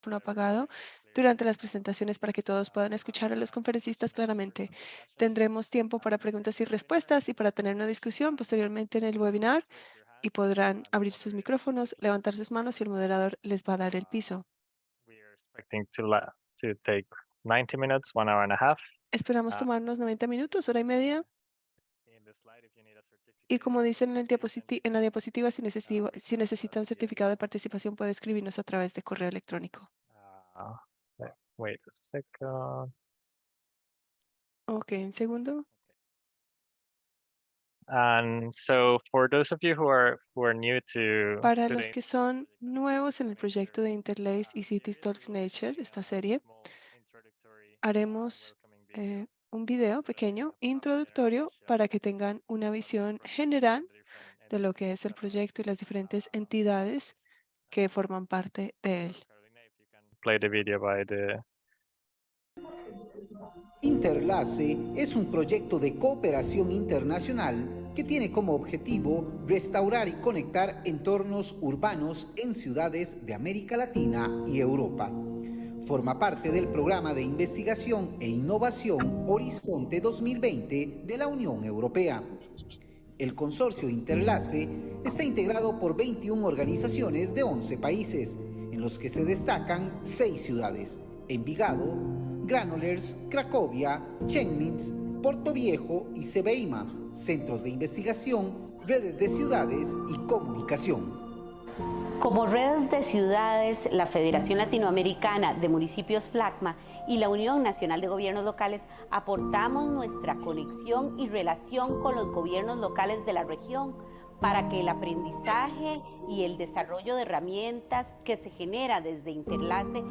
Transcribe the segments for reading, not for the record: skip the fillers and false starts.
micrófono apagado durante las presentaciones para que todos puedan escuchar a los conferencistas claramente. Tendremos tiempo para preguntas y respuestas y para tener una discusión posteriormente en el webinar y podrán abrir sus micrófonos, levantar sus manos y el moderador les va a dar el piso. We are expecting to take 90 minutes, 1 hour and a half. Esperamos Uh, tomarnos 90 minutos, hora y media. in the slide, if you need a Y certificate, como dicen en, please send it en la to diapositiva, si necesita un certificado de participación, puede escribirnos a través de correo electrónico. uh, wait a second. Ok, un segundo. And so for those of you who are new Para to los the que son nuevos en el proyecto de Interlace y Cities Talk Nature, esta serie, haremos un video pequeño introductorio para que tengan una visión general de lo que es el proyecto y las diferentes entidades que forman parte de él. Carolina, if you can play the video by the Interlace es un proyecto de cooperación internacional que tiene como objetivo restaurar y conectar entornos urbanos en ciudades de América Latina y Europa. Forma parte del programa de investigación e innovación Horizonte 2020 de la Unión Europea. El consorcio Interlace está integrado por 21 organizaciones de 11 países, en los que se destacan 6 ciudades: Envigado, Granollers, Cracovia, Chemnitz, Portoviejo y Ceveima, centros de investigación, redes de ciudades y comunicación. Como redes de ciudades, la Federación Latinoamericana de Municipios FLACMA y la Unión Nacional de Gobiernos Locales aportamos nuestra conexión y relación con los gobiernos locales de la región para que el aprendizaje y el desarrollo de herramientas que se genera desde Interlace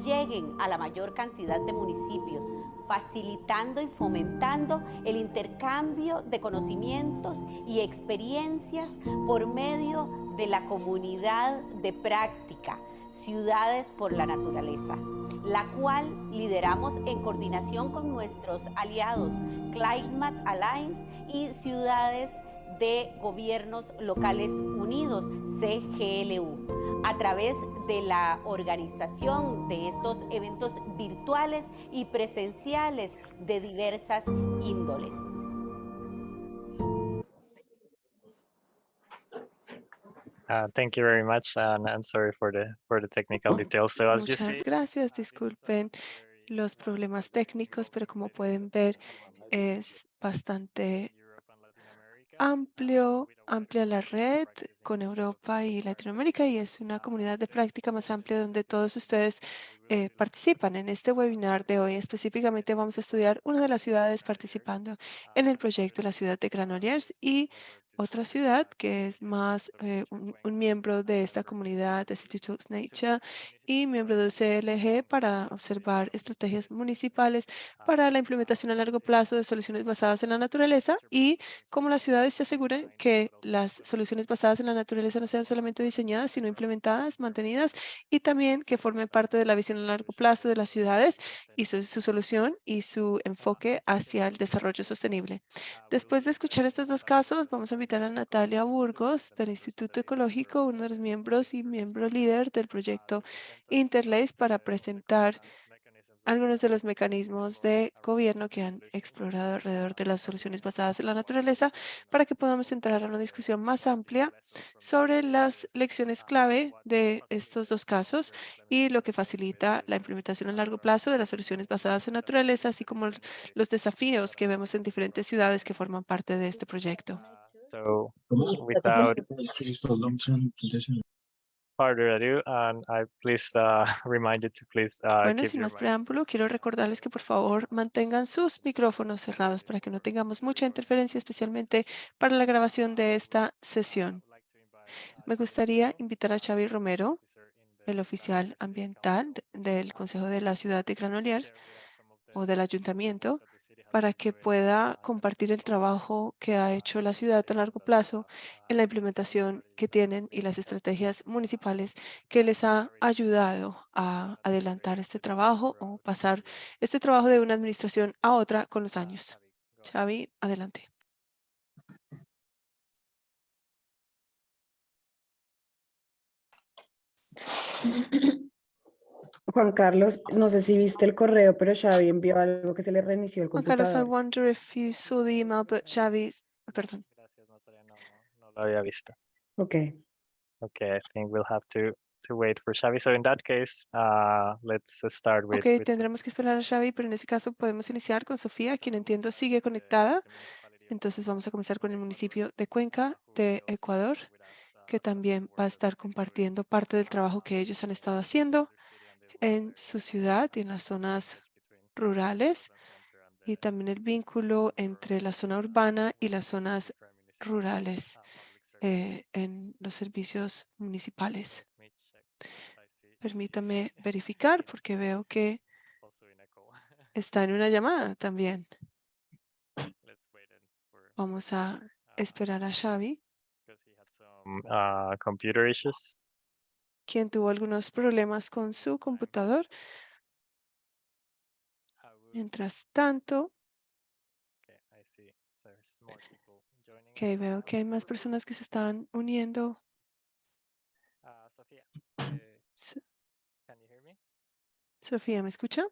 lleguen a la mayor cantidad de municipios, facilitando y fomentando el intercambio de conocimientos y experiencias por medio de la comunidad de práctica, Ciudades por la Naturaleza, la cual lideramos en coordinación con nuestros aliados Climate Alliance y Ciudades de Gobiernos Locales Unidos, CGLU, a través de la organización de estos eventos virtuales y presenciales de diversas índoles. Thank you very much, and sorry for the technical details. So as you see, Muchas gracias. Disculpen los problemas técnicos, pero como pueden ver, es bastante Europe and Latin America, amplia la red con Europa y Latinoamérica y es una comunidad de práctica más amplia donde todos ustedes participan. En este webinar de hoy específicamente vamos a estudiar una de las ciudades participando en el proyecto, la ciudad de Granollers, y otra ciudad que es más un miembro de esta comunidad de City Talks Nature y miembro de UCLG para observar estrategias municipales para la implementación a largo plazo de soluciones basadas en la naturaleza y cómo las ciudades se aseguran que las soluciones basadas en la naturaleza no sean solamente diseñadas, sino implementadas, mantenidas y también que formen parte de la visión a largo plazo de las ciudades y su solución y su enfoque hacia el desarrollo sostenible. Después de escuchar estos dos casos, vamos a invitar a Natalia Burgos del Instituto Ecológico, uno de los miembros y miembro líder del proyecto Interlace, para presentar algunos de los mecanismos de gobierno que han explorado alrededor de las soluciones basadas en la naturaleza para que podamos entrar a una discusión más amplia sobre las lecciones clave de estos dos casos y lo que facilita la implementación a largo plazo de las soluciones basadas en naturaleza, así como los desafíos que vemos en diferentes ciudades que forman parte de este proyecto. so without further ado, and I please remind you to please Bueno, keep sin your más mic. preámbulo, quiero recordarles que por favor mantengan sus micrófonos cerrados para que no tengamos mucha interferencia, especialmente para la grabación de esta sesión. Me gustaría invitar a Xavi Romero, el oficial ambiental del Consejo de la Ciudad de Granollers o del Ayuntamiento, para que pueda compartir el trabajo que ha hecho la ciudad a largo plazo en la implementación que tienen y las estrategias municipales que les ha ayudado a adelantar este trabajo o pasar este trabajo de una administración a otra con los años. Xavi, adelante. Juan Carlos, no sé si viste el correo, pero Xavi envió algo que se le reinició el Juan Carlos, I computador. wonder if you saw the email, but perdón. Gracias, Natalia. No lo había visto. Ok. Okay, I think we'll have to wait for Xavi. So in that case, let's start with. Ok, tendremos que esperar a Xavi, pero en ese caso podemos iniciar con Sofía, quien entiendo sigue conectada. Entonces vamos a comenzar con el municipio de Cuenca, de Ecuador, que también va a estar compartiendo parte del trabajo que ellos han estado haciendo en su ciudad y en las zonas rurales, y también el vínculo entre la zona urbana y las zonas rurales en los servicios municipales. Permítame verificar porque veo que está en una llamada también. Vamos a esperar a Xavi, Computer issues. quien tuvo algunos problemas con su computador. Mientras tanto, que veo que hay más personas que se están uniendo. Sofía, So- can you hear me? Sofía, ¿me escucha?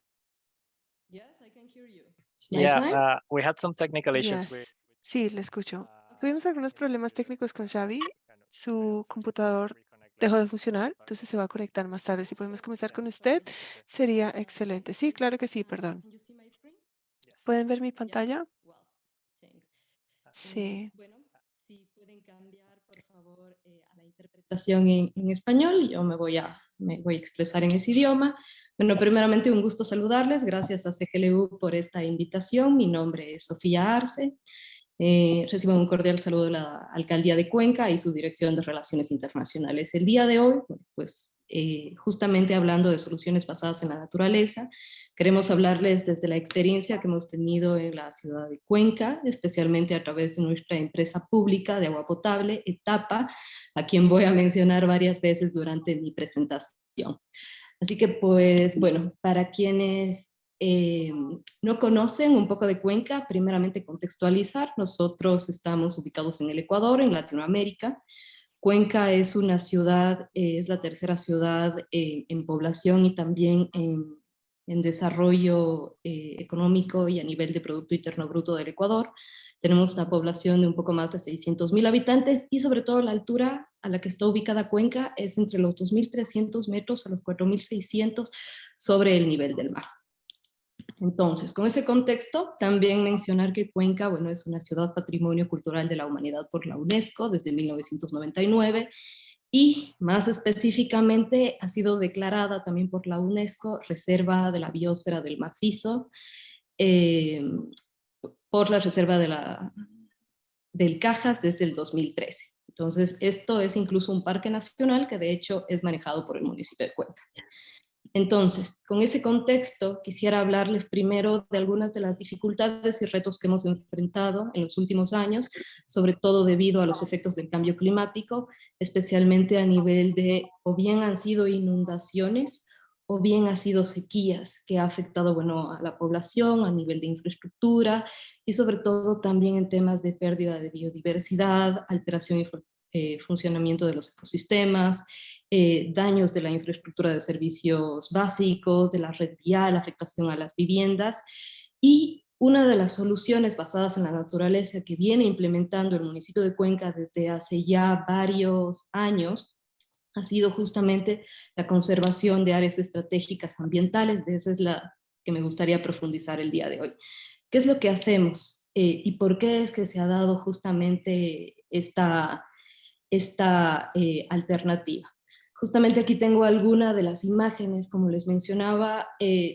Yes, I can hear you. It's my time. Yeah, we had some technical issues with. Yes. Sí, le escucho. Tuvimos algunos problemas técnicos con Xavi. Su computador dejó de funcionar, entonces se va a conectar más tarde. Si podemos comenzar con usted, sería excelente. Sí, claro que sí, perdón. Can you see my screen? ¿Pueden ver mi Yes. pantalla? Well, thanks. Sí. Bueno, si pueden cambiar, por favor, a la interpretación en español, yo me voy a expresar en ese idioma. Bueno, primeramente un gusto saludarles, gracias a CGLU por esta invitación. Mi nombre es Sofía Arce. Recibo un cordial saludo de la Alcaldía de Cuenca y su Dirección de Relaciones Internacionales. El día de hoy, pues justamente hablando de soluciones basadas en la naturaleza, queremos hablarles desde la experiencia que hemos tenido en la ciudad de Cuenca, especialmente a través de nuestra empresa pública de agua potable, Etapa, a quien voy a mencionar varias veces durante mi presentación. Así que pues bueno, para quienes no conocen un poco de Cuenca, primeramente contextualizar, nosotros estamos ubicados en el Ecuador, en Latinoamérica. Cuenca es una ciudad, es la tercera ciudad en población y también en desarrollo económico y a nivel de Producto Interno Bruto del Ecuador. Tenemos una población de un poco más de 600.000 habitantes y sobre todo la altura a la que está ubicada Cuenca es entre los 2.300 metros a los 4.600 sobre el nivel del mar. Entonces, con ese contexto, también mencionar que Cuenca, bueno, es una ciudad patrimonio cultural de la humanidad por la UNESCO desde 1999 y más específicamente ha sido declarada también por la UNESCO Reserva de la Biosfera del Macizo por la Reserva del Cajas desde el 2013. Entonces, esto es incluso un parque nacional que de hecho es manejado por el municipio de Cuenca. Entonces, con ese contexto, quisiera hablarles primero de algunas de las dificultades y retos que hemos enfrentado en los últimos años, sobre todo debido a los efectos del cambio climático, especialmente a nivel de, o bien han sido inundaciones, o bien han sido sequías, que ha afectado, bueno, a la población, a nivel de infraestructura, y sobre todo también en temas de pérdida de biodiversidad, alteración y funcionamiento de los ecosistemas, daños de la infraestructura de servicios básicos, de la red vial, afectación a las viviendas. Y una de las soluciones basadas en la naturaleza que viene implementando el municipio de Cuenca desde hace ya varios años ha sido justamente la conservación de áreas estratégicas ambientales. De esa es la que me gustaría profundizar el día de hoy. ¿Qué es lo que hacemos? ¿Y por qué es que se ha dado justamente esta alternativa? Justamente aquí tengo algunas de las imágenes, como les mencionaba,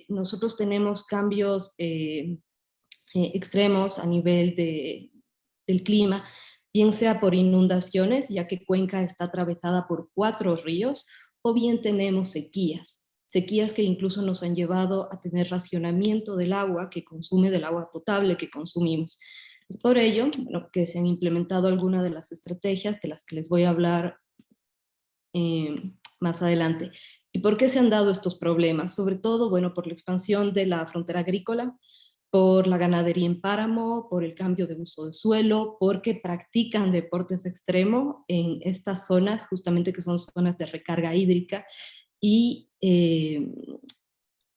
nosotros tenemos cambios extremos a nivel del clima, bien sea por inundaciones, ya que Cuenca está atravesada por 4 ríos, o bien tenemos sequías que incluso nos han llevado a tener racionamiento del agua que consume, del agua potable que consumimos. Es por ello, bueno, que se han implementado algunas de las estrategias de las que les voy a hablar más adelante. ¿Y por qué se han dado estos problemas? Sobre todo, bueno, por la expansión de la frontera agrícola, por la ganadería en páramo, por el cambio de uso de suelo, porque practican deportes extremos en estas zonas, justamente que son zonas de recarga hídrica, y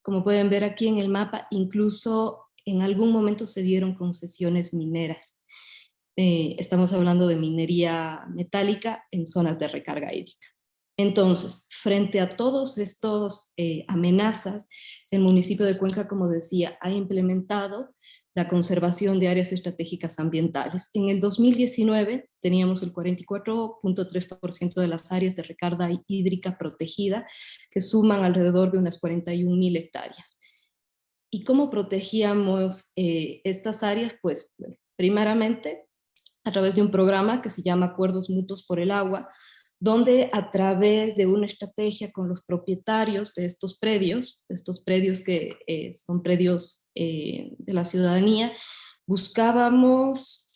como pueden ver aquí en el mapa, incluso en algún momento se dieron concesiones mineras. Estamos hablando de minería metálica en zonas de recarga hídrica. Entonces, frente a todos estos amenazas, el municipio de Cuenca, como decía, ha implementado la conservación de áreas estratégicas ambientales. En el 2019 teníamos el 44.3% de las áreas de recarga hídrica protegida, que suman alrededor de unas 41.000 hectáreas. ¿Y cómo protegíamos estas áreas? Pues, bueno, primeramente, a través de un programa que se llama Acuerdos Mutuos por el Agua, donde a través de una estrategia con los propietarios de estos predios que son predios de la ciudadanía, buscábamos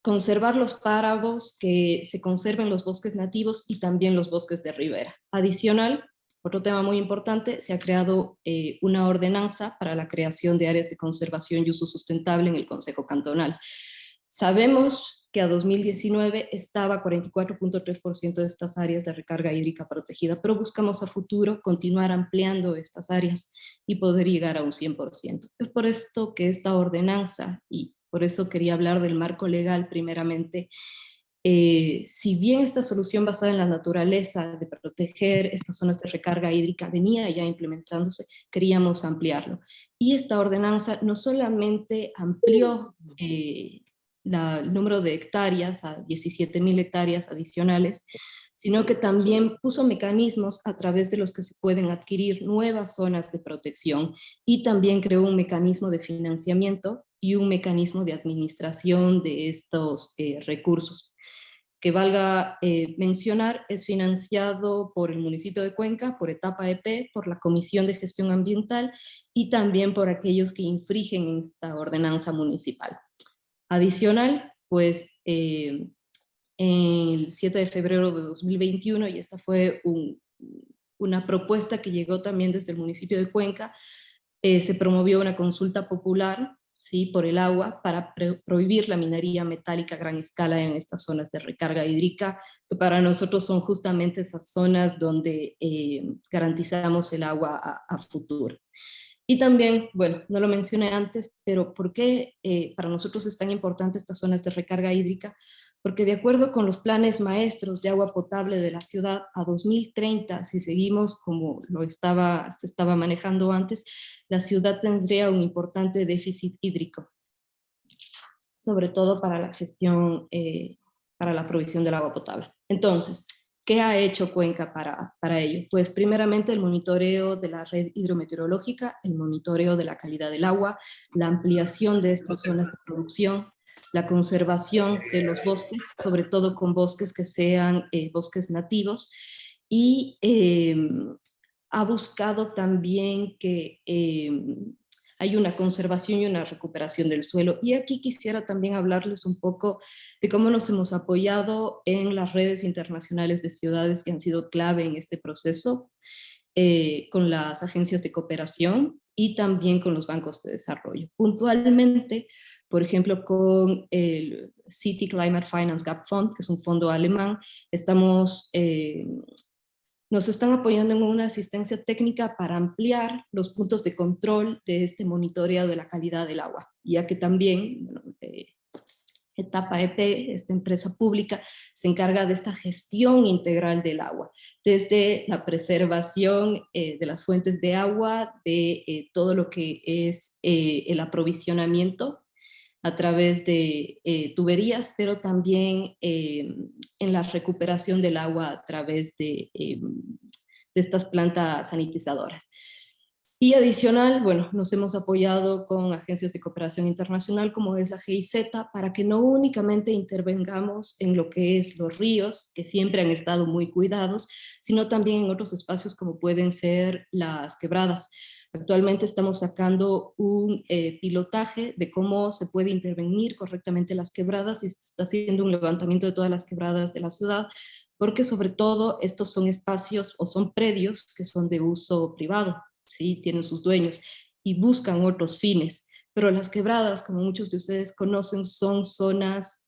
conservar los páramos, que se conserven los bosques nativos y también los bosques de ribera. Adicional, otro tema muy importante, se ha creado una ordenanza para la creación de áreas de conservación y uso sustentable en el Consejo Cantonal. Sabemos que a 2019 estaba 44.3% de estas áreas de recarga hídrica protegida, pero buscamos a futuro continuar ampliando estas áreas y poder llegar a un 100%. Es por esto que esta ordenanza, y por eso quería hablar del marco legal primeramente, si bien esta solución basada en la naturaleza de proteger estas zonas de recarga hídrica venía ya implementándose, queríamos ampliarlo. Y esta ordenanza no solamente amplió el número de hectáreas a 17.000 hectáreas adicionales, sino que también puso mecanismos a través de los que se pueden adquirir nuevas zonas de protección y también creó un mecanismo de financiamiento y un mecanismo de administración de estos recursos. Que valga mencionar, es financiado por el municipio de Cuenca, por Etapa EP, por la Comisión de Gestión Ambiental y también por aquellos que infringen en esta ordenanza municipal. Adicional, pues el 7 de febrero de 2021, y esta fue una propuesta que llegó también desde el municipio de Cuenca, se promovió una consulta popular, ¿sí?, por el agua para prohibir la minería metálica a gran escala en estas zonas de recarga hídrica, que para nosotros son justamente esas zonas donde garantizamos el agua a futuro. Y también, bueno, no lo mencioné antes, pero ¿por qué para nosotros es tan importante estas zonas de recarga hídrica? Porque de acuerdo con los planes maestros de agua potable de la ciudad, a 2030, si seguimos como se estaba manejando antes, la ciudad tendría un importante déficit hídrico, sobre todo para la gestión, para la provisión del agua potable. Entonces, ¿qué ha hecho Cuenca para ello? Pues primeramente el monitoreo de la red hidrometeorológica, el monitoreo de la calidad del agua, la ampliación de estas zonas de producción, la conservación de los bosques, sobre todo con bosques que sean bosques nativos, y ha buscado también que hay una conservación y una recuperación del suelo. Y aquí quisiera también hablarles un poco de cómo nos hemos apoyado en las redes internacionales de ciudades que han sido clave en este proceso, con las agencias de cooperación y también con los bancos de desarrollo. Puntualmente, por ejemplo, con el City Climate Finance Gap Fund, que es un fondo alemán, nos están apoyando en una asistencia técnica para ampliar los puntos de control de este monitoreo de la calidad del agua, ya que también Etapa EP, esta empresa pública, se encarga de esta gestión integral del agua, desde la preservación de las fuentes de agua, de todo lo que es el aprovisionamiento a través de tuberías, pero también en la recuperación del agua a través de estas plantas sanitizadoras. Y adicional, bueno, nos hemos apoyado con agencias de cooperación internacional como es la GIZ para que no únicamente intervengamos en lo que es los ríos, que siempre han estado muy cuidados, sino también en otros espacios como pueden ser las quebradas. Actualmente estamos sacando un pilotaje de cómo se puede intervenir correctamente las quebradas y se está haciendo un levantamiento de todas las quebradas de la ciudad, porque sobre todo estos son espacios o son predios que son de uso privado, ¿sí? Tienen sus dueños y buscan otros fines, pero las quebradas, como muchos de ustedes conocen, son zonas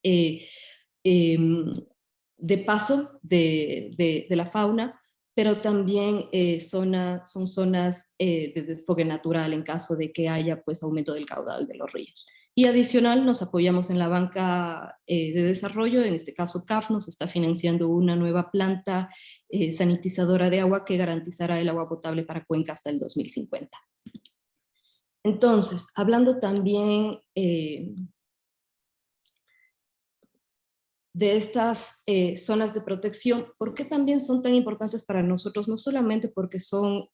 de paso de la fauna, pero también son zonas de desfogue natural en caso de que haya pues, aumento del caudal de los ríos. Y adicional nos apoyamos en la banca de desarrollo, en este caso CAF nos está financiando una nueva planta sanitizadora de agua que garantizará el agua potable para Cuenca hasta el 2050. Entonces, hablando también de estas zonas de protección, ¿por qué también son tan importantes para nosotros? No solamente porque son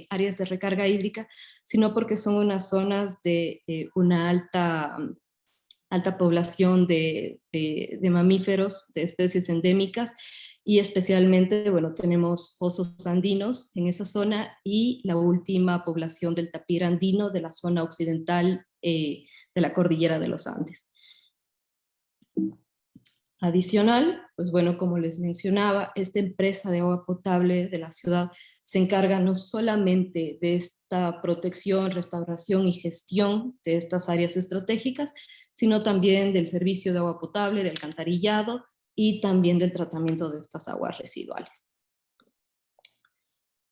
áreas de recarga hídrica, sino porque son unas zonas de una alta población de mamíferos, de especies endémicas, y especialmente, bueno, tenemos osos andinos en esa zona y la última población del tapir andino de la zona occidental de la cordillera de los Andes. Adicional, pues bueno, como les mencionaba, esta empresa de agua potable de la ciudad se encarga no solamente de esta protección, restauración y gestión de estas áreas estratégicas, sino también del servicio de agua potable, de alcantarillado y también del tratamiento de estas aguas residuales.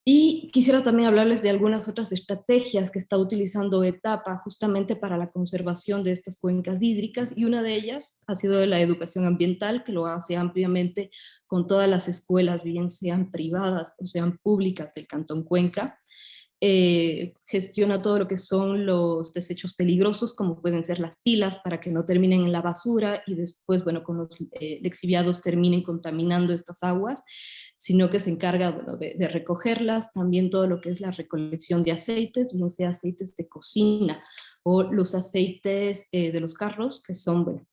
Y quisiera también hablarles de algunas otras estrategias que está utilizando ETAPA justamente para la conservación de estas cuencas hídricas, y una de ellas ha sido de la educación ambiental, que lo hace ampliamente con todas las escuelas, bien sean privadas o sean públicas del Cantón Cuenca. Gestiona todo lo que son los desechos peligrosos, como pueden ser las pilas, para que no terminen en la basura y después, bueno, con los lixiviados terminen contaminando estas aguas, sino que se encarga, bueno, de recogerlas. También todo lo que es la recolección de aceites, bien sea aceites de cocina o los aceites de los carros, que son, bueno,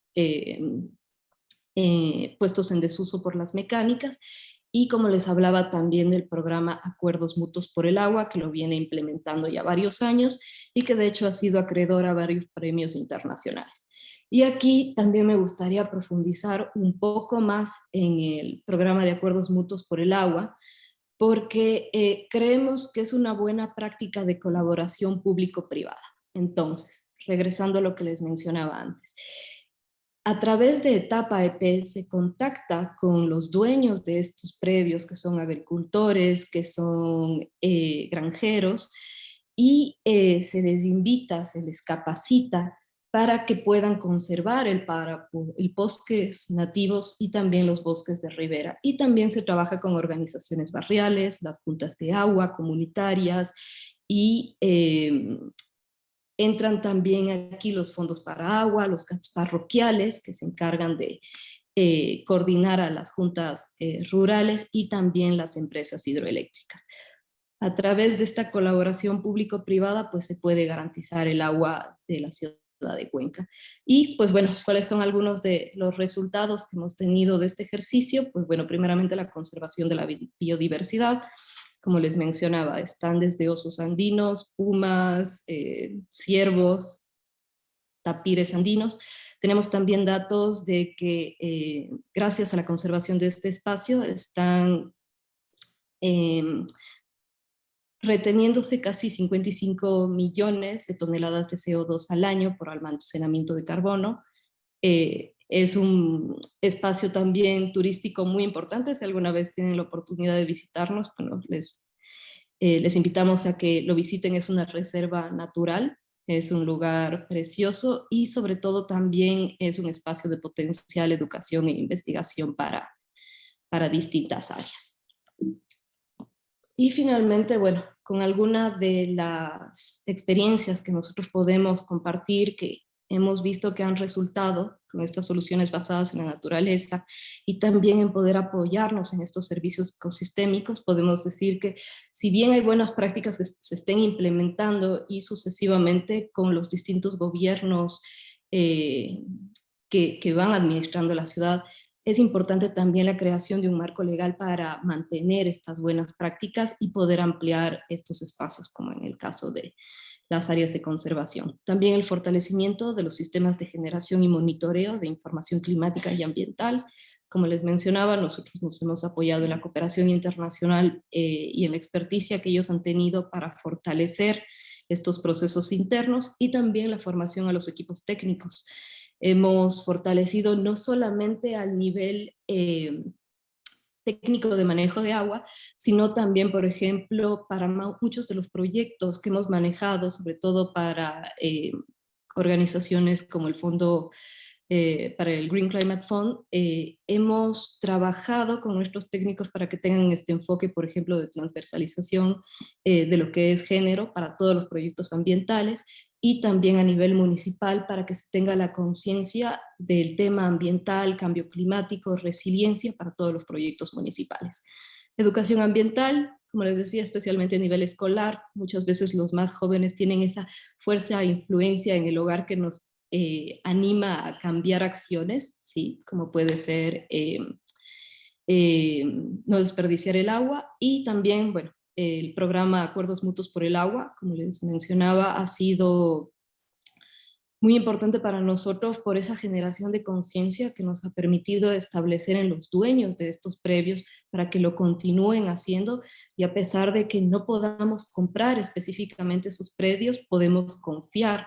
puestos en desuso por las mecánicas. Y como les hablaba también del programa Acuerdos Mutuos por el Agua, que lo viene implementando ya varios años y que de hecho ha sido acreedor a varios premios internacionales. Y aquí también me gustaría profundizar un poco más en el programa de Acuerdos Mutuos por el Agua, porque creemos que es una buena práctica de colaboración público-privada. Entonces, regresando a lo que les mencionaba antes, a través de Etapa EP se contacta con los dueños de estos predios, que son agricultores, que son granjeros, y se les invita, se les capacita para que puedan conservar el páramo, el bosques nativos y también los bosques de ribera. Y también se trabaja con organizaciones barriales, las juntas de agua comunitarias, y entran también aquí los fondos para agua, los CATS parroquiales, que se encargan de coordinar a las juntas rurales, y también las empresas hidroeléctricas. A través de esta colaboración público-privada, pues se puede garantizar el agua de la ciudad de Cuenca. Y pues bueno, ¿cuáles son algunos de los resultados que hemos tenido de este ejercicio? Pues bueno, primeramente la conservación de la biodiversidad. Como les mencionaba, están desde osos andinos, pumas, ciervos, tapires andinos. Tenemos también datos de que gracias a la conservación de este espacio están reteniéndose casi 55 millones de toneladas de CO2 al año por almacenamiento de carbono. Es un espacio también turístico muy importante. Si alguna vez tienen la oportunidad de visitarnos, bueno, les invitamos a que lo visiten. Es una reserva natural, es un lugar precioso y sobre todo también es un espacio de potencial educación e investigación para distintas áreas. Y finalmente, bueno, con alguna de las experiencias que nosotros podemos compartir, que hemos visto que han resultado con estas soluciones basadas en la naturaleza y también en poder apoyarnos en estos servicios ecosistémicos, podemos decir que si bien hay buenas prácticas que se estén implementando y sucesivamente con los distintos gobiernos que van administrando la ciudad, es importante también la creación de un marco legal para mantener estas buenas prácticas y poder ampliar estos espacios, como en el caso de las áreas de conservación. También el fortalecimiento de los sistemas de generación y monitoreo de información climática y ambiental. Como les mencionaba, nosotros nos hemos apoyado en la cooperación internacional y en la experticia que ellos han tenido para fortalecer estos procesos internos, y también la formación a los equipos técnicos. Hemos fortalecido no solamente al nivel técnico de manejo de agua, sino también, por ejemplo, para muchos de los proyectos que hemos manejado, sobre todo para organizaciones como el Fondo para el Green Climate Fund, hemos trabajado con nuestros técnicos para que tengan este enfoque, por ejemplo, de transversalización de lo que es género para todos los proyectos ambientales, y también a nivel municipal para que se tenga la conciencia del tema ambiental, cambio climático, resiliencia para todos los proyectos municipales. Educación ambiental, como les decía, especialmente a nivel escolar, muchas veces los más jóvenes tienen esa fuerza e influencia en el hogar que nos anima a cambiar acciones, ¿sí? Como puede ser no desperdiciar el agua, y también, bueno, el programa Acuerdos Mutuos por el Agua, como les mencionaba, ha sido muy importante para nosotros por esa generación de conciencia que nos ha permitido establecer en los dueños de estos predios para que lo continúen haciendo, y a pesar de que no podamos comprar específicamente esos predios, podemos confiar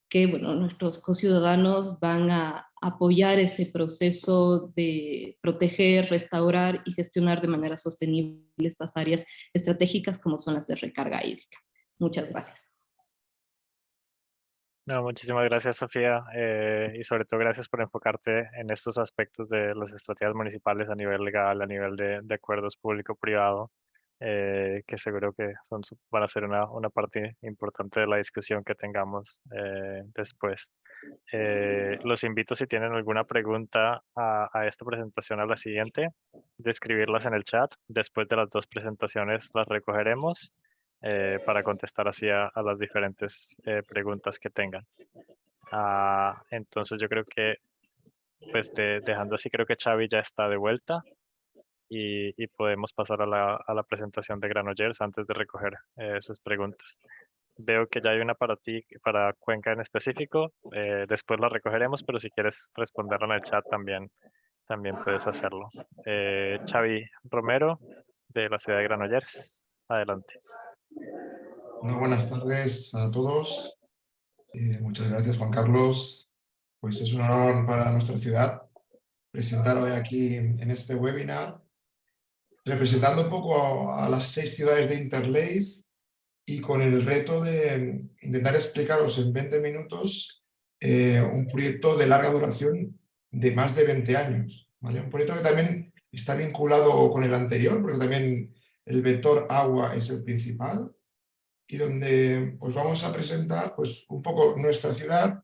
que, bueno, nuestros conciudadanos van a apoyar este proceso de proteger, restaurar y gestionar de manera sostenible estas áreas estratégicas como son las de recarga hídrica. Muchas gracias. No, muchísimas gracias, Sofía, y sobre todo gracias por enfocarte en estos aspectos de las estrategias municipales a nivel legal, a nivel de acuerdos público-privado, que seguro que van a ser una parte importante de la discusión que tengamos después. Los invito, si tienen alguna pregunta a esta presentación, a la siguiente, de escribirlas en el chat. Después de las 2 presentaciones las recogeremos para contestar así a las diferentes preguntas que tengan. Entonces yo creo que, pues dejando así, creo que Xavi ya está de vuelta y podemos pasar a la presentación de Granollers antes de recoger sus preguntas. Veo que ya hay una para ti, para Cuenca en específico. Después la recogeremos, pero si quieres responderla en el chat también puedes hacerlo. Xavi Romero, de la ciudad de Granollers. Adelante. Bueno, buenas tardes a todos. Muchas gracias, Juan Carlos. Pues es un honor para nuestra ciudad presentar hoy aquí en este webinar, representando un poco a las 6 ciudades de Interlace y con el reto de intentar explicaros en 20 minutos un proyecto de larga duración de más de 20 años. ¿Vale? Un proyecto que también está vinculado con el anterior, porque también el vector agua es el principal, y donde pues vamos a presentar pues, un poco nuestra ciudad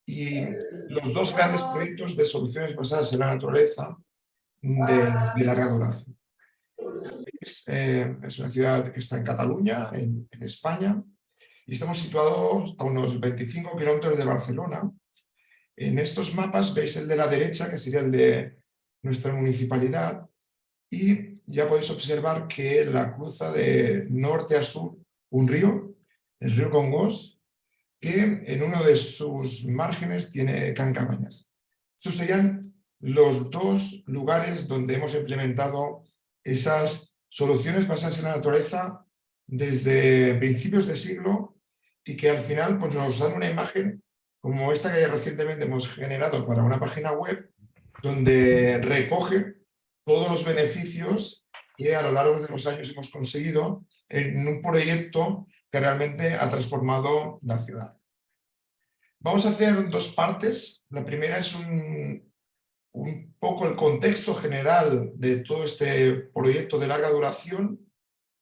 y los 2 grandes proyectos de soluciones basadas en la naturaleza de larga duración. Es una ciudad que está en Cataluña, en España, y estamos situados a unos 25 kilómetros de Barcelona. En estos mapas veis el de la derecha, que sería el de nuestra municipalidad, y ya podéis observar que la cruza de norte a sur un río, el río Congost, que en uno de sus márgenes tiene Cancabañas. Estos serían los 2 lugares donde hemos implementado esas soluciones basadas en la naturaleza desde principios de siglo, y que al final pues, nos dan una imagen como esta que recientemente hemos generado para una página web, donde recoge todos los beneficios que a lo largo de los años hemos conseguido en un proyecto que realmente ha transformado la ciudad. Vamos a hacer 2 partes. La primera es un poco el contexto general de todo este proyecto de larga duración,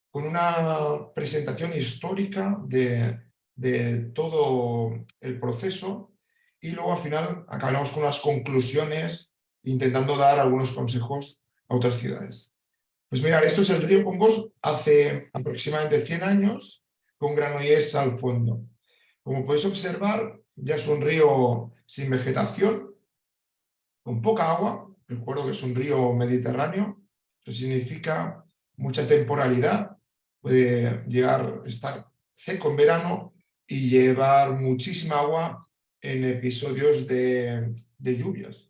con una presentación histórica de todo el proceso, y luego al final acabaremos con las conclusiones intentando dar algunos consejos a otras ciudades. Pues mirad, esto es el río Congost hace aproximadamente 100 años, con Granollers al fondo. Como podéis observar, ya es un río sin vegetación, con poca agua. Recuerdo que es un río mediterráneo, eso significa mucha temporalidad, puede llegar a estar seco en verano y llevar muchísima agua en episodios de lluvias.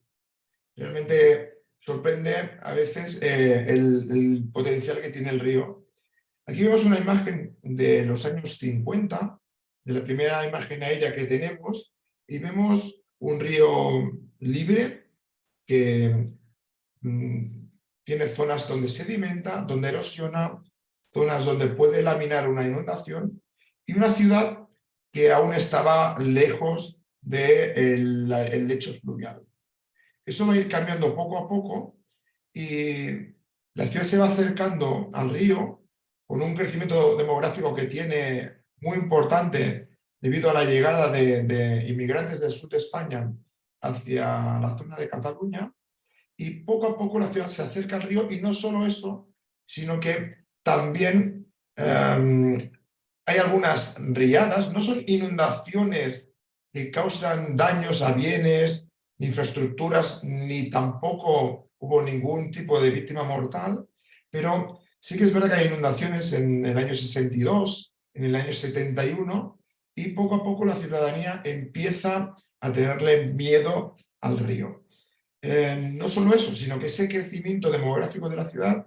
Realmente sorprende a veces el potencial que tiene el río. Aquí vemos una imagen de los años 50, de la primera imagen aérea que tenemos, y vemos un río libre que tiene zonas donde sedimenta, donde erosiona, zonas donde puede laminar una inundación, y una ciudad que aún estaba lejos del lecho fluvial. Eso va a ir cambiando poco a poco y la ciudad se va acercando al río con un crecimiento demográfico que tiene muy importante debido a la llegada de inmigrantes del sur de España hacia la zona de Cataluña, y poco a poco la ciudad se acerca al río, y no solo eso, sino que también hay algunas riadas, no son inundaciones que causan daños a bienes, ni infraestructuras, ni tampoco hubo ningún tipo de víctima mortal, pero sí que es verdad que hay inundaciones en el año 62, en el año 71, y poco a poco la ciudadanía empieza a tenerle miedo al río. No solo eso, sino que ese crecimiento demográfico de la ciudad,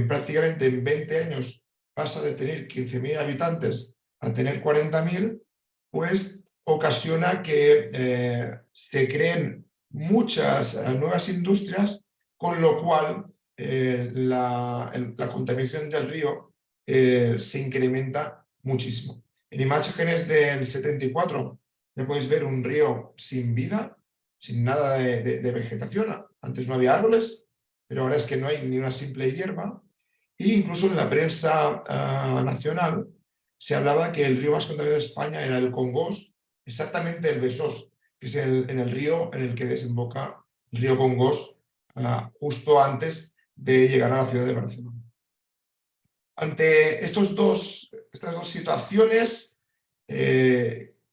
prácticamente en 20 años pasa de tener 15.000 habitantes a tener 40.000, pues ocasiona que se creen muchas nuevas industrias, con lo cual la contaminación del río se incrementa muchísimo. En imágenes del 74 ya podéis ver un río sin vida, sin nada de vegetación. Antes no había árboles, pero ahora es que no hay ni una simple hierba. E incluso en la prensa nacional se hablaba que el río más contaminado de España era el Congost, exactamente el Besós, que es en el río en el que desemboca el río Congost justo antes de llegar a la ciudad de Barcelona. Ante estas dos situaciones,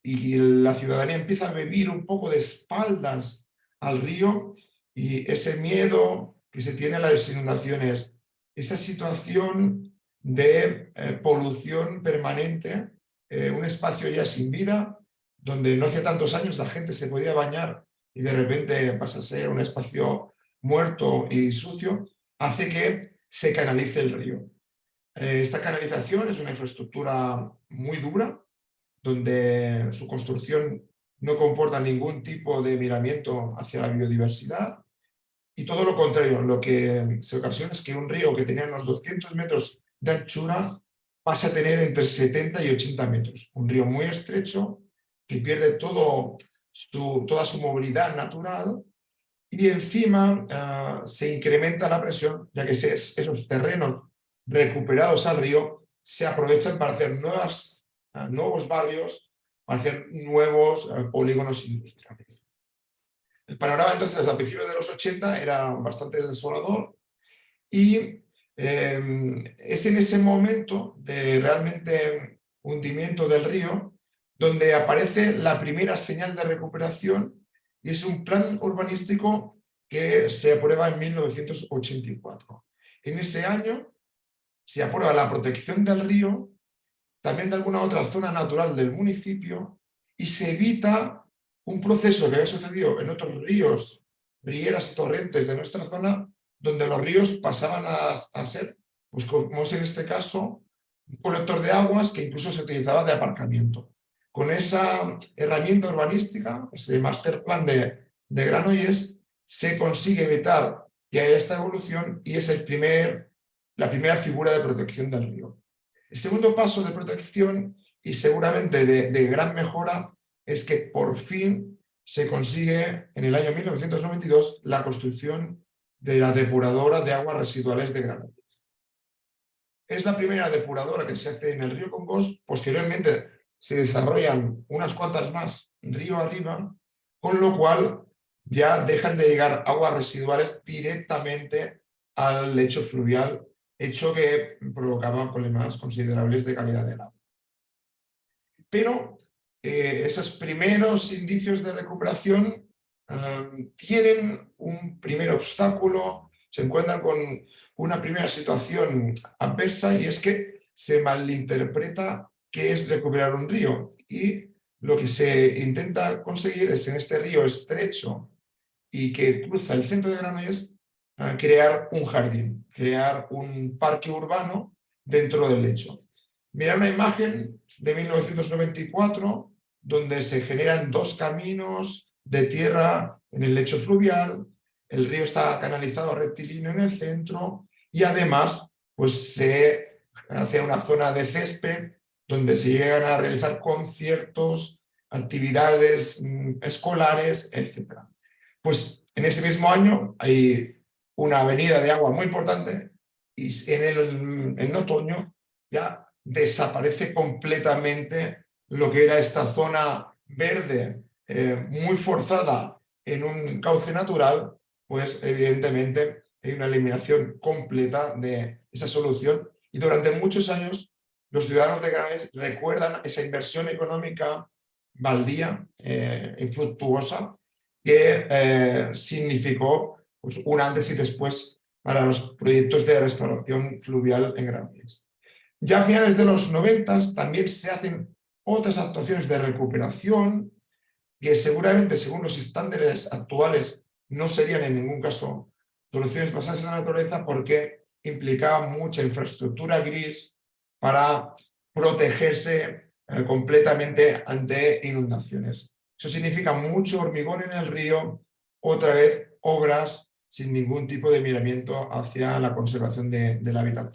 y la ciudadanía empieza a vivir un poco de espaldas al río, y ese miedo que se tiene a las inundaciones, esa situación de polución permanente, un espacio ya sin vida, donde no hace tantos años la gente se podía bañar y de repente pasa a ser un espacio muerto y sucio, hace que se canalice el río. Esta canalización es una infraestructura muy dura, donde su construcción no comporta ningún tipo de miramiento hacia la biodiversidad, y todo lo contrario, lo que se ocasiona es que un río que tenía unos 200 metros de anchura pasa a tener entre 70 y 80 metros. Un río muy estrecho que pierde toda su movilidad natural, y encima se incrementa la presión, ya que esos terrenos recuperados al río se aprovechan para hacer nuevos barrios, para hacer nuevos polígonos industriales. El panorama entonces a principios de los 80 era bastante desolador, y es en ese momento de realmente hundimiento del río donde aparece la primera señal de recuperación, y es un plan urbanístico que se aprueba en 1984. En ese año se aprueba la protección del río, también de alguna otra zona natural del municipio, y se evita un proceso que había sucedido en otros ríos, rieras y torrentes de nuestra zona, donde los ríos pasaban a ser, pues como es en este caso, un colector de aguas que incluso se utilizaba de aparcamiento. Con esa herramienta urbanística, ese master plan de Granollers, se consigue evitar que haya esta evolución, y es la primera figura de protección del río. El segundo paso de protección, y seguramente de gran mejora, es que por fin se consigue en el año 1992 la construcción de la depuradora de aguas residuales de Granollers. Es la primera depuradora que se hace en el río Congost. Posteriormente se desarrollan unas cuantas más río arriba, con lo cual ya dejan de llegar aguas residuales directamente al lecho fluvial, hecho que provocaba problemas considerables de calidad del agua. Pero esos primeros indicios de recuperación tienen un primer obstáculo, se encuentran con una primera situación adversa, y es que se malinterpreta qué es recuperar un río, y lo que se intenta conseguir es, en este río estrecho y que cruza el centro de Granollers, crear un jardín, crear un parque urbano dentro del lecho. Mira una imagen de 1994 donde se generan dos caminos de tierra en el lecho fluvial, el río está canalizado rectilíneo en el centro y además pues, se hace una zona de césped donde se llegan a realizar conciertos, actividades escolares, etc. Pues en ese mismo año hay una avenida de agua muy importante y en otoño ya desaparece completamente lo que era esta zona verde muy forzada en un cauce natural, pues evidentemente hay una eliminación completa de esa solución y durante muchos años los ciudadanos de Granollers recuerdan esa inversión económica baldía, infructuosa, que significó pues, un antes y después para los proyectos de restauración fluvial en Granollers. Ya a finales de los 90 también se hacen otras actuaciones de recuperación que seguramente, según los estándares actuales, no serían en ningún caso soluciones basadas en la naturaleza porque implicaban mucha infraestructura gris para protegerse completamente ante inundaciones. Eso significa mucho hormigón en el río, otra vez obras sin ningún tipo de miramiento hacia la conservación del hábitat.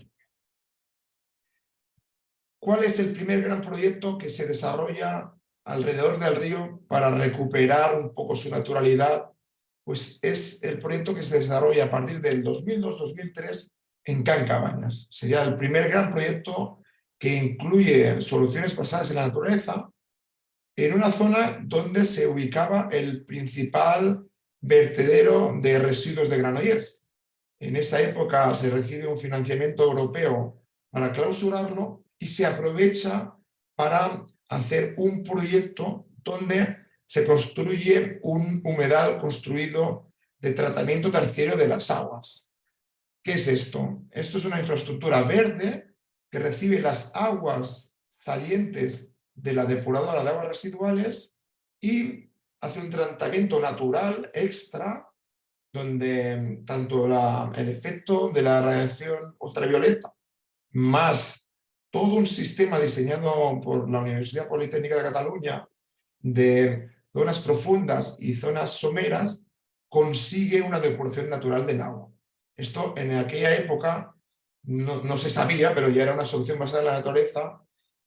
¿Cuál es el primer gran proyecto que se desarrolla alrededor del río para recuperar un poco su naturalidad? Pues es el proyecto que se desarrolla a partir del 2002-2003 en Can Cabañas. Sería el primer gran proyecto que incluye soluciones basadas en la naturaleza en una zona donde se ubicaba el principal vertedero de residuos de Granollers. En esa época se recibe un financiamiento europeo para clausurarlo y se aprovecha para hacer un proyecto donde se construye un humedal construido de tratamiento terciario de las aguas. ¿Qué es esto? Esto es una infraestructura verde que recibe las aguas salientes de la depuradora de aguas residuales y hace un tratamiento natural extra donde tanto el efecto de la radiación ultravioleta más todo un sistema diseñado por la Universidad Politécnica de Cataluña de zonas profundas y zonas someras consigue una depuración natural del agua. Esto en aquella época no se sabía, pero ya era una solución basada en la naturaleza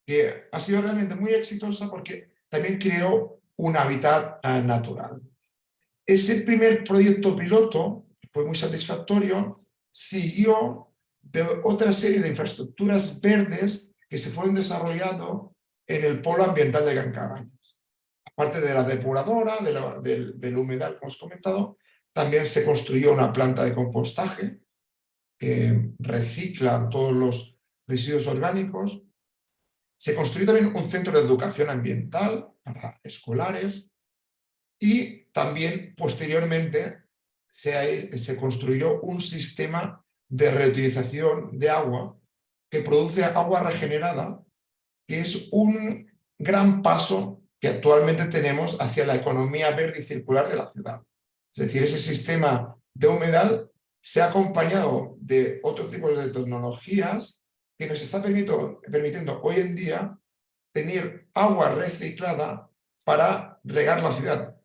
que ha sido realmente muy exitosa porque también creó un hábitat natural. Ese primer proyecto piloto, que fue muy satisfactorio, siguió de otra serie de infraestructuras verdes que se fueron desarrollando en el polo ambiental de Can Cabañas. Aparte de la depuradora, del humedal que hemos comentado, también se construyó una planta de compostaje que recicla todos los residuos orgánicos. Se construyó también un centro de educación ambiental para escolares y también posteriormente se construyó un sistema de reutilización de agua que produce agua regenerada, que es un gran paso que actualmente tenemos hacia la economía verde y circular de la ciudad. Es decir, ese sistema de humedal se ha acompañado de otro tipo de tecnologías que nos está permitiendo hoy en día tener agua reciclada para regar la ciudad.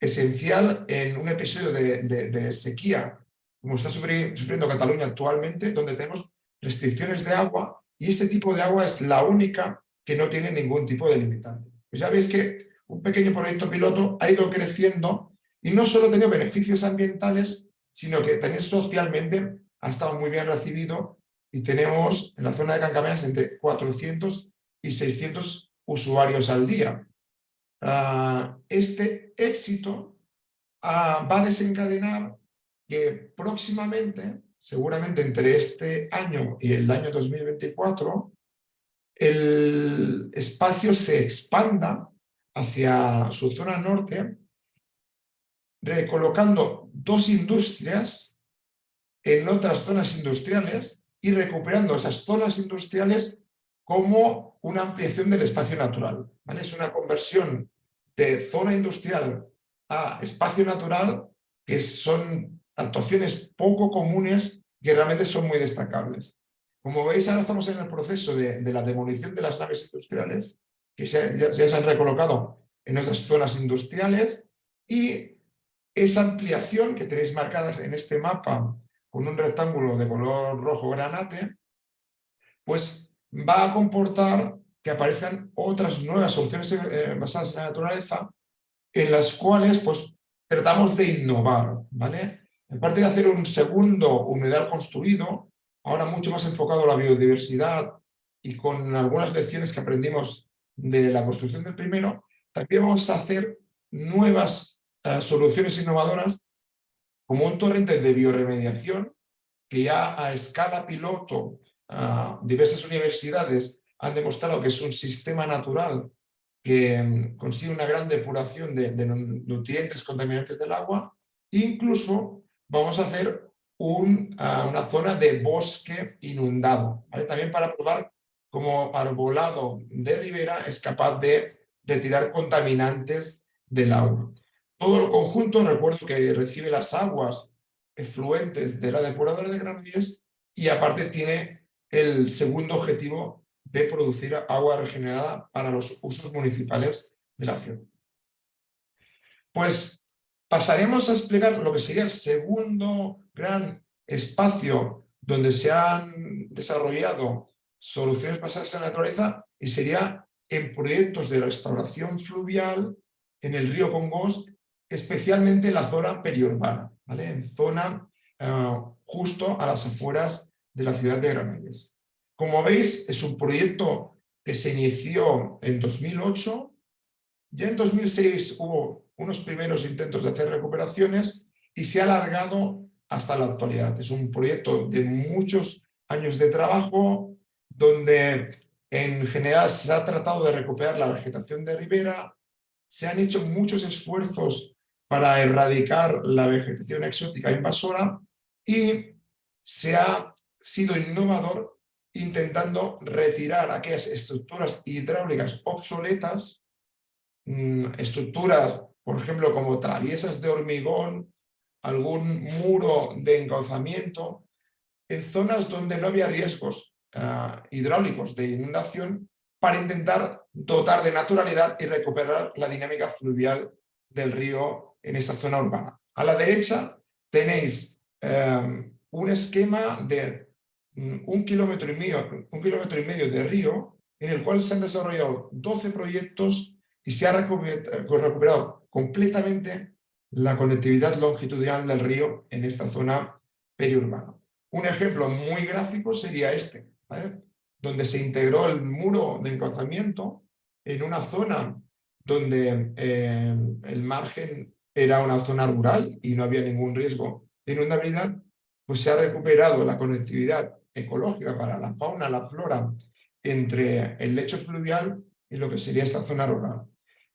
Esencial en un episodio de sequía, como está sufriendo Cataluña actualmente, donde tenemos restricciones de agua y este tipo de agua es la única que no tiene ningún tipo de limitante. Pues ya veis que un pequeño proyecto piloto ha ido creciendo y no solo ha tenido beneficios ambientales, sino que también socialmente ha estado muy bien recibido y tenemos en la zona de Can Cabañas entre 400 y 600 usuarios al día. Este éxito va a desencadenar que próximamente, seguramente entre este año y el año 2024, el espacio se expanda hacia su zona norte, recolocando dos industrias en otras zonas industriales y recuperando esas zonas industriales como una ampliación del espacio natural, ¿vale? Es una conversión de zona industrial a espacio natural que son actuaciones poco comunes que realmente son muy destacables. Como veis, ahora estamos en el proceso de la demolición de las naves industriales que ya se han recolocado en otras zonas industriales y esa ampliación que tenéis marcadas en este mapa con un rectángulo de color rojo granate, pues va a comportar que aparezcan otras nuevas soluciones basadas en la naturaleza, en las cuales pues tratamos de innovar, ¿vale? En parte de hacer un segundo humedal construido, ahora mucho más enfocado a la biodiversidad y con algunas lecciones que aprendimos de la construcción del primero, también vamos a hacer nuevas soluciones innovadoras como un torrente de bioremediación que ya a escala piloto diversas universidades han demostrado que es un sistema natural que consigue una gran depuración de nutrientes contaminantes del agua. Incluso vamos a hacer una zona de bosque inundado, ¿vale? También para probar cómo arbolado de ribera es capaz de retirar contaminantes del agua. Todo el conjunto, recuerdo que recibe las aguas efluentes de la depuradora de Granollers y aparte tiene el segundo objetivo de producir agua regenerada para los usos municipales de la ciudad. Pues pasaremos a explicar lo que sería el segundo gran espacio donde se han desarrollado soluciones basadas en la naturaleza, y sería en proyectos de restauración fluvial en el río Congost, especialmente en la zona periurbana, ¿vale? En zona justo a las afueras de la ciudad de Granollers. Como veis, es un proyecto que se inició en 2008. Ya en 2006 hubo unos primeros intentos de hacer recuperaciones y se ha alargado hasta la actualidad. Es un proyecto de muchos años de trabajo donde en general se ha tratado de recuperar la vegetación de ribera, se han hecho muchos esfuerzos para erradicar la vegetación exótica invasora y se ha sido innovador intentando retirar aquellas estructuras hidráulicas obsoletas, estructuras, por ejemplo, como traviesas de hormigón, algún muro de encauzamiento, en zonas donde no había riesgos hidráulicos de inundación, para intentar dotar de naturalidad y recuperar la dinámica fluvial del río en esa zona urbana. A la derecha tenéis un esquema de 1,5 kilómetros de río, en el cual se han desarrollado 12 proyectos y se ha recuperado completamente la conectividad longitudinal del río en esta zona periurbana. Un ejemplo muy gráfico sería este, ¿vale? Donde se integró el muro de encauzamiento en una zona donde el margen era una zona rural y no había ningún riesgo de inundabilidad, pues se ha recuperado la conectividad ecológica para la fauna, la flora, entre el lecho fluvial y lo que sería esta zona rural.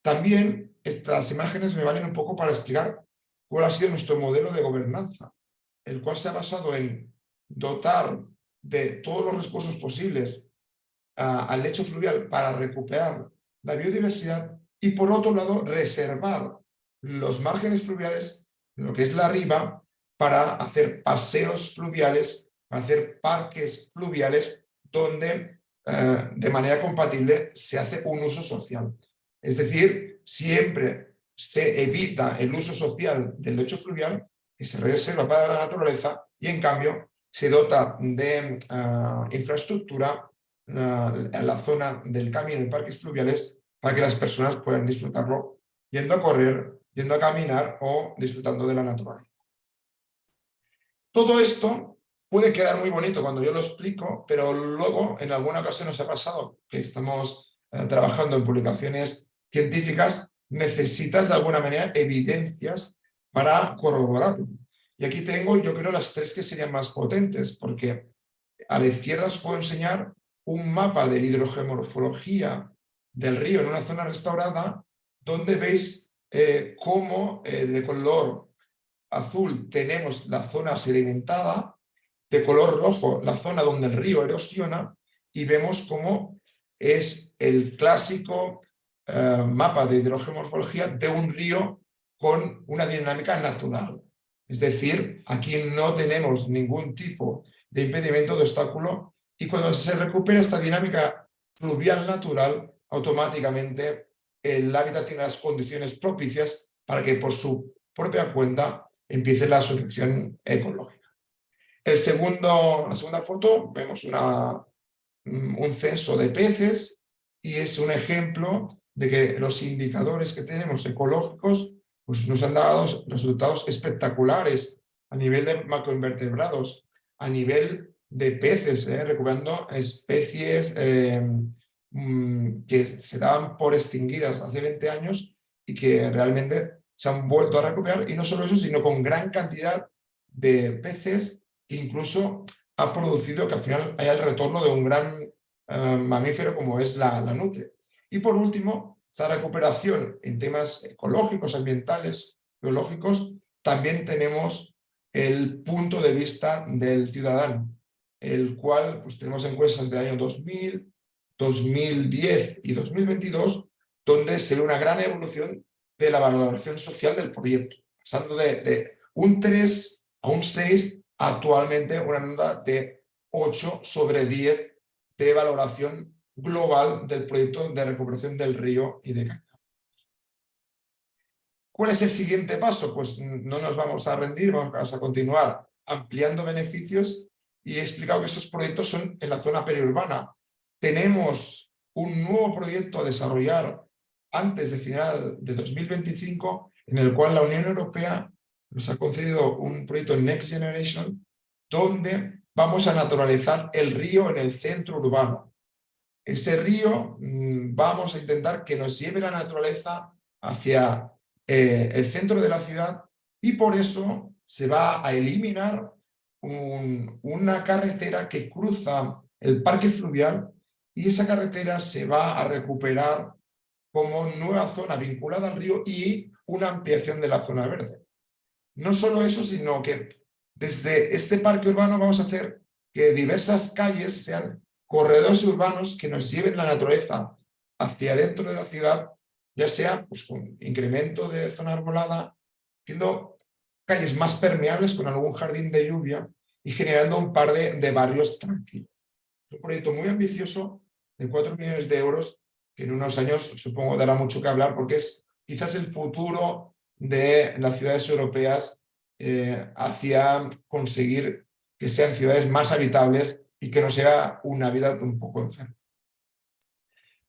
También estas imágenes me valen un poco para explicar cuál ha sido nuestro modelo de gobernanza, el cual se ha basado en dotar de todos los recursos posibles al lecho fluvial para recuperar la biodiversidad y, por otro lado, reservar los márgenes fluviales, lo que es la riba, para hacer paseos fluviales, para hacer parques fluviales donde de manera compatible se hace un uso social. Es decir, siempre se evita el uso social del lecho fluvial, que se reserva para la naturaleza, y en cambio se dota de infraestructura en la zona del camino y parques fluviales para que las personas puedan disfrutarlo yendo a correr, yendo a caminar o disfrutando de la naturaleza. Todo esto puede quedar muy bonito cuando yo lo explico, pero luego en alguna ocasión nos ha pasado que estamos trabajando en publicaciones científicas, necesitas de alguna manera evidencias para corroborarlo. Y aquí tengo, yo creo, las tres que serían más potentes, porque a la izquierda os puedo enseñar un mapa de hidrogeomorfología del río en una zona restaurada, donde veis cómo de color azul tenemos la zona sedimentada, de color rojo la zona donde el río erosiona, y vemos cómo es el clásico mapa de hidrogeomorfología de un río con una dinámica natural. Es decir, aquí no tenemos ningún tipo de impedimento, de obstáculo, y cuando se recupera esta dinámica fluvial natural, automáticamente el hábitat tiene las condiciones propicias para que por su propia cuenta empiece la sucesión ecológica. La segunda foto, vemos un censo de peces y es un ejemplo de que los indicadores que tenemos ecológicos pues nos han dado resultados espectaculares a nivel de macroinvertebrados, a nivel de peces, recuperando especies que se daban por extinguidas hace 20 años y que realmente se han vuelto a recuperar, y no solo eso, sino con gran cantidad de peces que incluso ha producido que al final haya el retorno de un gran mamífero como es la nutria. Y por último, esa recuperación en temas ecológicos, ambientales, biológicos, también tenemos el punto de vista del ciudadano, el cual pues, tenemos encuestas del año 2000, 2010 y 2022, donde se ve una gran evolución de la valoración social del proyecto, pasando de un 3 a un 6, actualmente una nota de 8 sobre 10 de valoración global del proyecto de recuperación del río y de Cañar. ¿Cuál es el siguiente paso? Pues no nos vamos a rendir, vamos a continuar ampliando beneficios, y he explicado que estos proyectos son en la zona periurbana. Tenemos un nuevo proyecto a desarrollar antes de final de 2025, en el cual la Unión Europea nos ha concedido un proyecto Next Generation, donde vamos a naturalizar el río en el centro urbano. Ese río vamos a intentar que nos lleve la naturaleza hacia el centro de la ciudad, y por eso se va a eliminar una carretera que cruza el parque fluvial, y esa carretera se va a recuperar como nueva zona vinculada al río y una ampliación de la zona verde. No solo eso, sino que desde este parque urbano vamos a hacer que diversas calles sean corredores urbanos que nos lleven la naturaleza hacia dentro de la ciudad, ya sea pues, con incremento de zona arbolada, haciendo calles más permeables con algún jardín de lluvia y generando un par de barrios tranquilos. Es un proyecto muy ambicioso de 4 millones de euros que en unos años supongo dará mucho que hablar, porque es quizás el futuro de las ciudades europeas hacia conseguir que sean ciudades más habitables y que no sea una vida un poco enferma.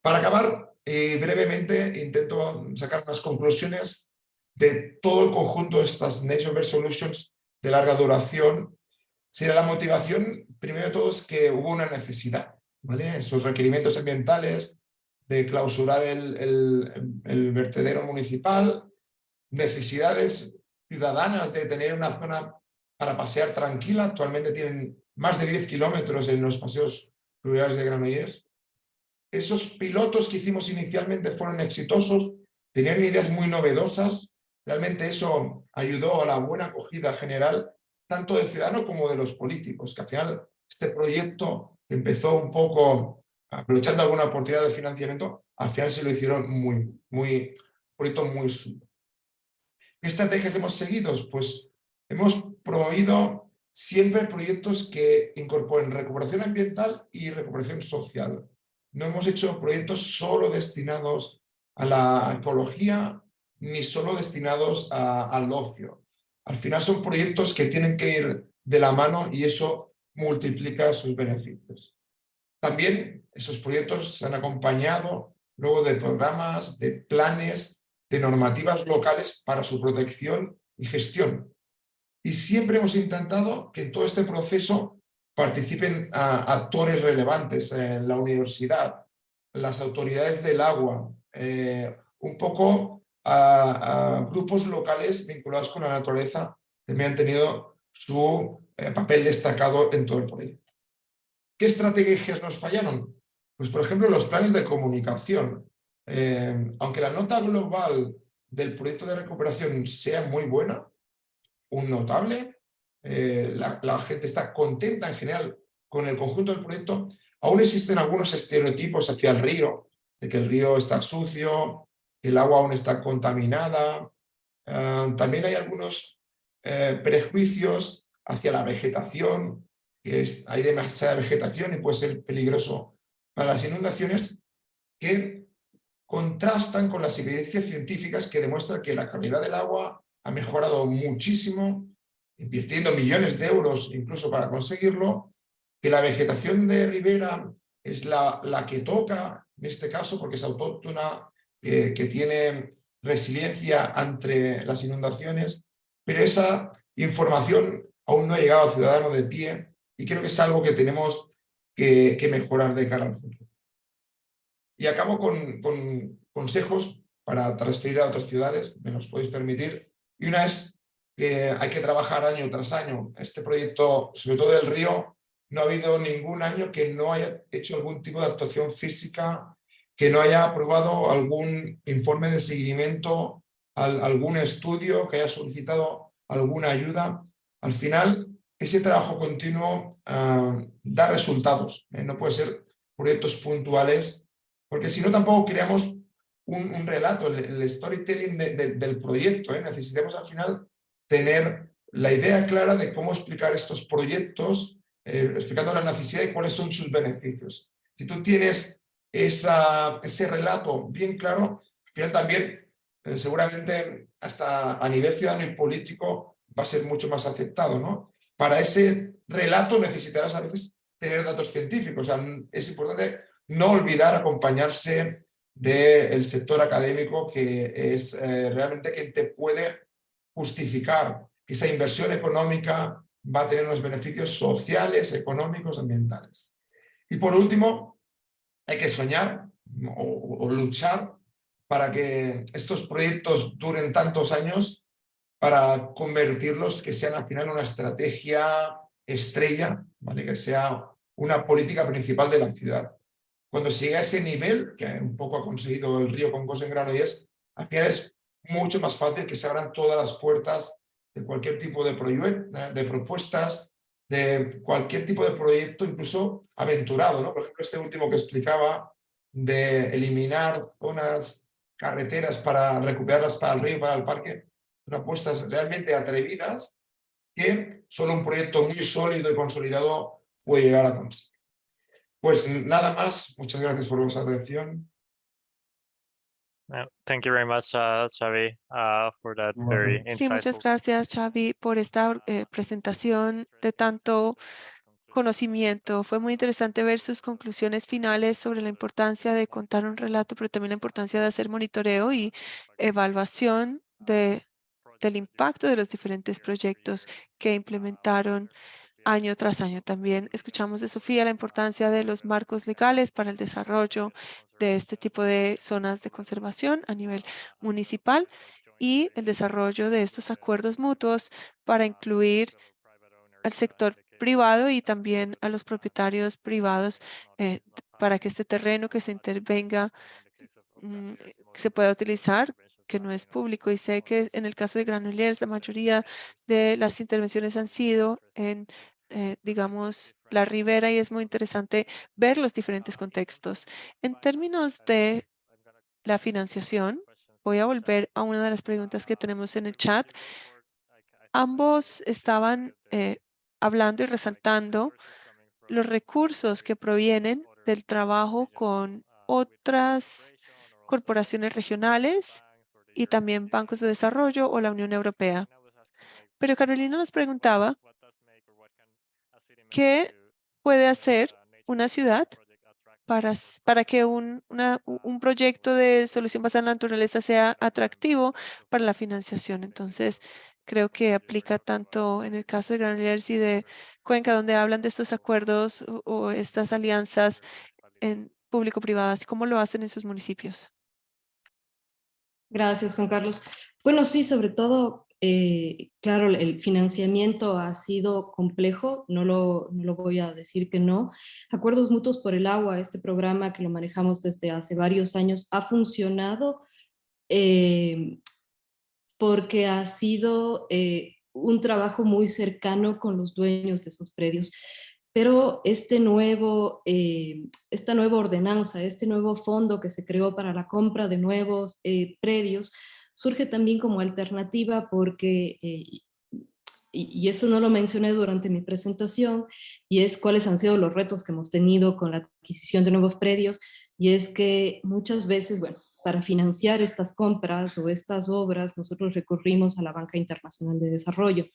Para acabar, brevemente intento sacar unas conclusiones de todo el conjunto de estas Nature-Based Solutions de larga duración. Si la motivación, primero de todo, es que hubo una necesidad, ¿vale? Esos requerimientos ambientales de clausurar el vertedero municipal, necesidades ciudadanas de tener una zona para pasear tranquila. Actualmente tienen más de 10 kilómetros en los paseos fluviales de Granollers. Esos pilotos que hicimos inicialmente fueron exitosos, tenían ideas muy novedosas. Realmente eso ayudó a la buena acogida general, tanto del ciudadano como de los políticos, que al final este proyecto empezó un poco aprovechando alguna oportunidad de financiamiento, al final se lo hicieron un proyecto muy suyo. ¿Qué estrategias hemos seguido? Pues hemos promovido siempre proyectos que incorporen recuperación ambiental y recuperación social. No hemos hecho proyectos solo destinados a la ecología ni solo destinados al ocio. Al final son proyectos que tienen que ir de la mano y eso multiplica sus beneficios. También esos proyectos se han acompañado luego de programas, de planes, de normativas locales para su protección y gestión. Y siempre hemos intentado que en todo este proceso participen actores relevantes, la universidad, las autoridades del agua, un poco a grupos locales vinculados con la naturaleza, que también han tenido su papel destacado en todo el proyecto. ¿Qué estrategias nos fallaron? Pues, por ejemplo, los planes de comunicación. Aunque la nota global del proyecto de recuperación sea muy buena, un notable, la gente está contenta en general con el conjunto del proyecto, aún existen algunos estereotipos hacia el río, de que el río está sucio, que el agua aún está contaminada. También hay algunos prejuicios hacia la vegetación, que hay demasiada vegetación y puede ser peligroso para las inundaciones, que contrastan con las evidencias científicas que demuestran que la calidad del agua ha mejorado muchísimo, invirtiendo millones de euros incluso para conseguirlo, que la vegetación de ribera es la que toca, en este caso, porque es autóctona, que tiene resiliencia ante las inundaciones, pero esa información aún no ha llegado al ciudadano de pie y creo que es algo que tenemos que mejorar de cara al futuro. Y acabo con consejos para transferir a otras ciudades, me los podéis permitir. Y una es que hay que trabajar año tras año. Este proyecto, sobre todo del río, no ha habido ningún año que no haya hecho algún tipo de actuación física, que no haya aprobado algún informe de seguimiento, algún estudio, que haya solicitado alguna ayuda. Al final, ese trabajo continuo da resultados. No puede ser proyectos puntuales, porque si no tampoco creamos un relato, el storytelling del proyecto. Necesitamos al final tener la idea clara de cómo explicar estos proyectos, explicando la necesidad y cuáles son sus beneficios. Si tú tienes ese relato bien claro, al final también seguramente hasta a nivel ciudadano y político va a ser mucho más aceptado, ¿no? Para ese relato necesitarás a veces tener datos científicos. O sea, es importante no olvidar acompañarse del sector académico, que es realmente quien te puede justificar que esa inversión económica va a tener unos beneficios sociales, económicos, ambientales. Y por último, hay que soñar o luchar para que estos proyectos duren tantos años, para convertirlos, que sean al final una estrategia estrella, ¿vale? Que sea una política principal de la ciudad. Cuando se llega a ese nivel, que un poco ha conseguido el río con Cosengrano, y al final es mucho más fácil que se abran todas las puertas de cualquier tipo de propuestas, de cualquier tipo de proyecto, incluso aventurado, ¿no? Por ejemplo, este último que explicaba, de eliminar zonas, carreteras para recuperarlas para el río, para el parque, son apuestas realmente atrevidas que solo un proyecto muy sólido y consolidado puede llegar a conseguir. Pues nada más, muchas gracias por vuestra atención. Thank you very much, Xavi, for that very Sí, muchas insightful. gracias, Xavi, por esta presentación de tanto conocimiento. Fue muy interesante ver sus conclusiones finales sobre la importancia de contar un relato, pero también la importancia de hacer monitoreo y evaluación del impacto de los diferentes proyectos que implementaron año tras año. También escuchamos de Sofía la importancia de los marcos legales para el desarrollo de este tipo de zonas de conservación a nivel municipal y el desarrollo de estos acuerdos mutuos para incluir al sector privado y también a los propietarios privados para que este terreno que se intervenga se pueda utilizar, que no es público. Y sé que en el caso de Granollers la mayoría de las intervenciones han sido en, digamos, la ribera, y es muy interesante ver los diferentes contextos. En términos de la financiación, voy a volver a una de las preguntas que tenemos en el chat. Ambos estaban hablando y resaltando los recursos que provienen del trabajo con otras corporaciones regionales y también bancos de desarrollo o la Unión Europea. Pero Carolina nos preguntaba, ¿qué puede hacer una ciudad para que un proyecto de solución basada en la naturaleza sea atractivo para la financiación? Entonces, creo que aplica tanto en el caso de Granollers y de Cuenca, donde hablan de estos acuerdos o estas alianzas en público-privadas, ¿cómo lo hacen en sus municipios? Gracias, Juan Carlos. Bueno, sí, sobre todo, claro, el financiamiento ha sido complejo, no lo voy a decir que no. Acuerdos Mutuos por el Agua, este programa que lo manejamos desde hace varios años, ha funcionado porque ha sido un trabajo muy cercano con los dueños de esos predios. Pero esta nueva ordenanza, este nuevo fondo que se creó para la compra de nuevos predios, surge también como alternativa porque, y eso no lo mencioné durante mi presentación, y es cuáles han sido los retos que hemos tenido con la adquisición de nuevos predios, y es que muchas veces, bueno, para financiar estas compras o estas obras, nosotros recurrimos a la Banca Internacional de Desarrollo.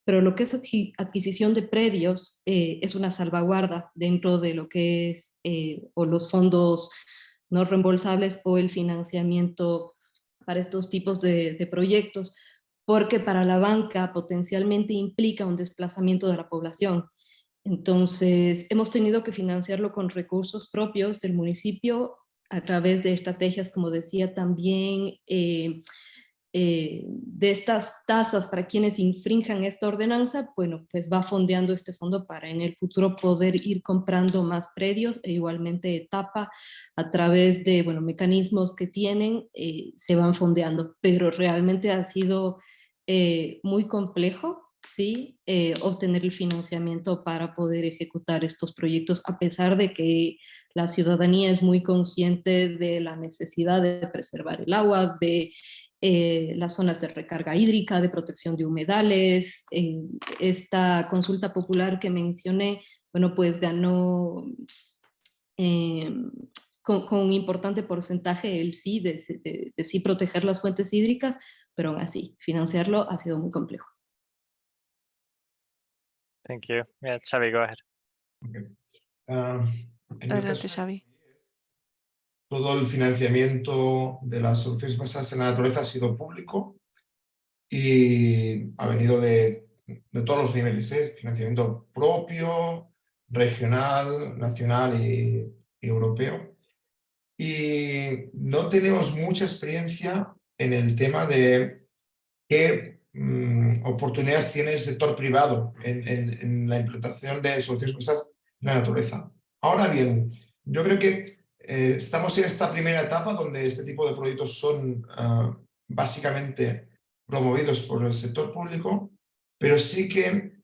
Pero lo que es adquisición de predios es una salvaguarda dentro de lo que es o los fondos no reembolsables o el financiamiento para estos tipos de proyectos, porque para la banca potencialmente implica un desplazamiento de la población. Entonces, hemos tenido que financiarlo con recursos propios del municipio a través de estrategias, como decía también, de estas tasas para quienes infrinjan esta ordenanza, bueno, pues va fondeando este fondo para en el futuro poder ir comprando más predios e igualmente etapa a través de, bueno, mecanismos que tienen, se van fondeando, pero realmente ha sido muy complejo, ¿sí? Obtener el financiamiento para poder ejecutar estos proyectos, a pesar de que la ciudadanía es muy consciente de la necesidad de preservar el agua, de las zonas de recarga hídrica, de protección de humedales. Esta consulta popular que mencioné, bueno, pues ganó eh, con un importante porcentaje el sí, de sí proteger las fuentes hídricas, pero aún así, financiarlo ha sido muy complejo. Thank you. Yeah, Xavi, go ahead. Okay. En el Adelante, caso Xavi. todo el financiamiento de las soluciones basadas en la naturaleza ha sido público y ha venido de todos los niveles, financiamiento propio, regional, nacional y europeo. Y no tenemos mucha experiencia en el tema de qué oportunidades tiene el sector privado en la implantación de soluciones basadas en la naturaleza. Ahora bien, yo creo que estamos en esta primera etapa donde este tipo de proyectos son básicamente promovidos por el sector público, pero sí que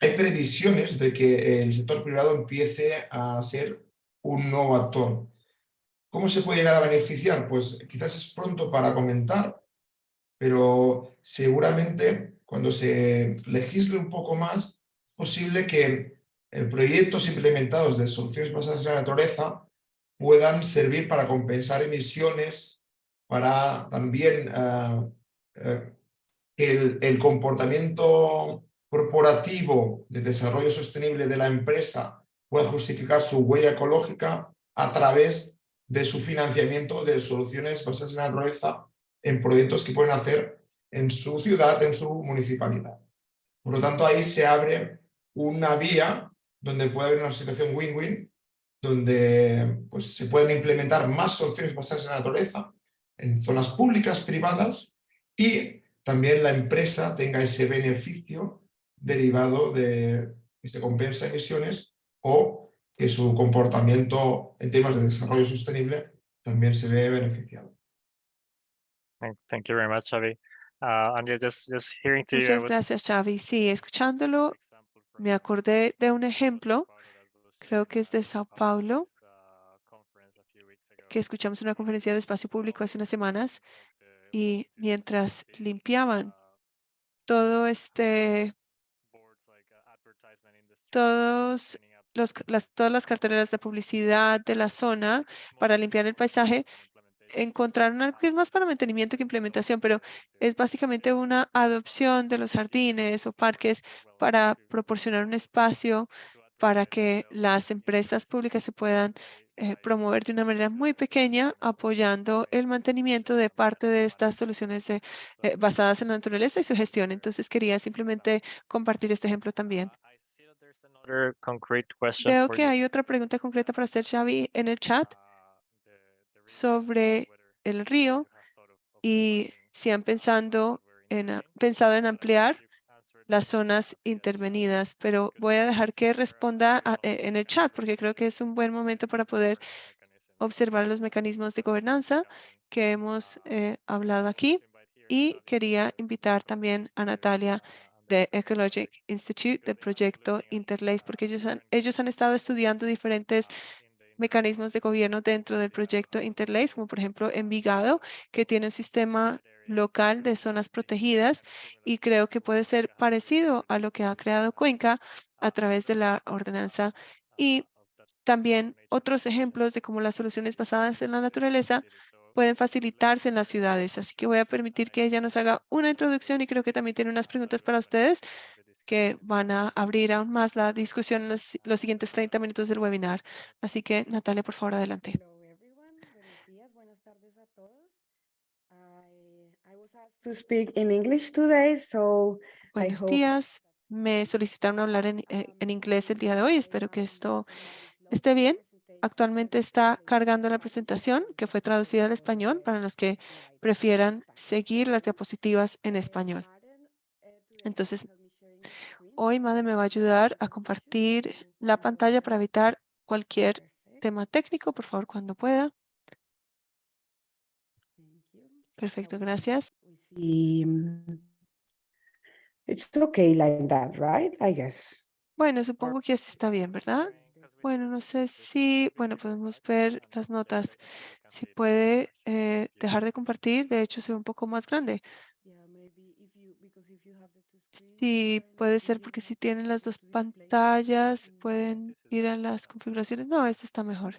hay previsiones de que el sector privado empiece a ser un nuevo actor. ¿Cómo se puede llegar a beneficiar? Pues quizás es pronto para comentar, pero seguramente cuando se legisle un poco más, es posible que proyectos implementados de soluciones basadas en la naturaleza puedan servir para compensar emisiones, para también que el comportamiento corporativo de desarrollo sostenible de la empresa pueda justificar su huella ecológica a través de su financiamiento de soluciones basadas en la naturaleza en proyectos que pueden hacer en su ciudad, en su municipalidad. Por lo tanto, ahí se abre una vía donde puede haber una situación win-win, donde pues, se pueden implementar más soluciones basadas en la naturaleza en zonas públicas, privadas, y también la empresa tenga ese beneficio derivado de que se compensa emisiones o que su comportamiento en temas de desarrollo sostenible también se ve beneficiado. Thank you very much, Xavi. And yeah, just hearing to you, I Muchas was gracias, Xavi. Sí, escuchándolo, me acordé de un ejemplo, creo que es de Sao Paulo, que escuchamos en una conferencia de espacio público hace unas semanas, y mientras limpiaban todo todas las carteleras de publicidad de la zona para limpiar el paisaje, encontraron algo que es más para mantenimiento que implementación, pero es básicamente una adopción de los jardines o parques para proporcionar un espacio para que las empresas públicas se puedan promover de una manera muy pequeña, apoyando el mantenimiento de parte de estas soluciones basadas en la naturaleza y su gestión. Entonces, quería simplemente compartir este ejemplo también. another concrete question Veo for que you. hay otra pregunta concreta para usted, Xavi, en el chat sobre el río y si han pensado en ampliar las zonas intervenidas, pero voy a dejar que responda en el chat porque creo que es un buen momento para poder observar los mecanismos de gobernanza que hemos hablado aquí. Y quería invitar también a Natalia de Ecologic Institute del proyecto Interlace, porque ellos han estado estudiando diferentes mecanismos de gobierno dentro del proyecto Interlace, como por ejemplo Envigado, que tiene un sistema local de zonas protegidas y creo que puede ser parecido a lo que ha creado Cuenca a través de la ordenanza y también otros ejemplos de cómo las soluciones basadas en la naturaleza pueden facilitarse en las ciudades. Así que voy a permitir que ella nos haga una introducción y creo que también tiene unas preguntas para ustedes que van a abrir aún más la discusión en los siguientes 30 minutos del webinar. Así que, Natalia, por favor, adelante. Hello everyone. Buenos días, buenas tardes a todos. I was asked to speak in English today, so I Buenos hope días. Me solicitaron hablar en inglés el día de hoy. Espero que esto esté bien. Actualmente está cargando la presentación que fue traducida al español para los que prefieran seguir las diapositivas en español. Entonces, hoy Made me va a ayudar a compartir la pantalla para evitar cualquier tema técnico, por favor, cuando pueda. Perfecto, gracias. it's okay like that, right? I guess. Bueno, supongo que así está bien, ¿verdad? Bueno, no sé si, bueno, podemos ver las notas. Si puede dejar de compartir, de hecho se ve un poco más grande. Sí, puede ser porque si tienen las dos pantallas, pueden ir a las configuraciones. No, esta está mejor.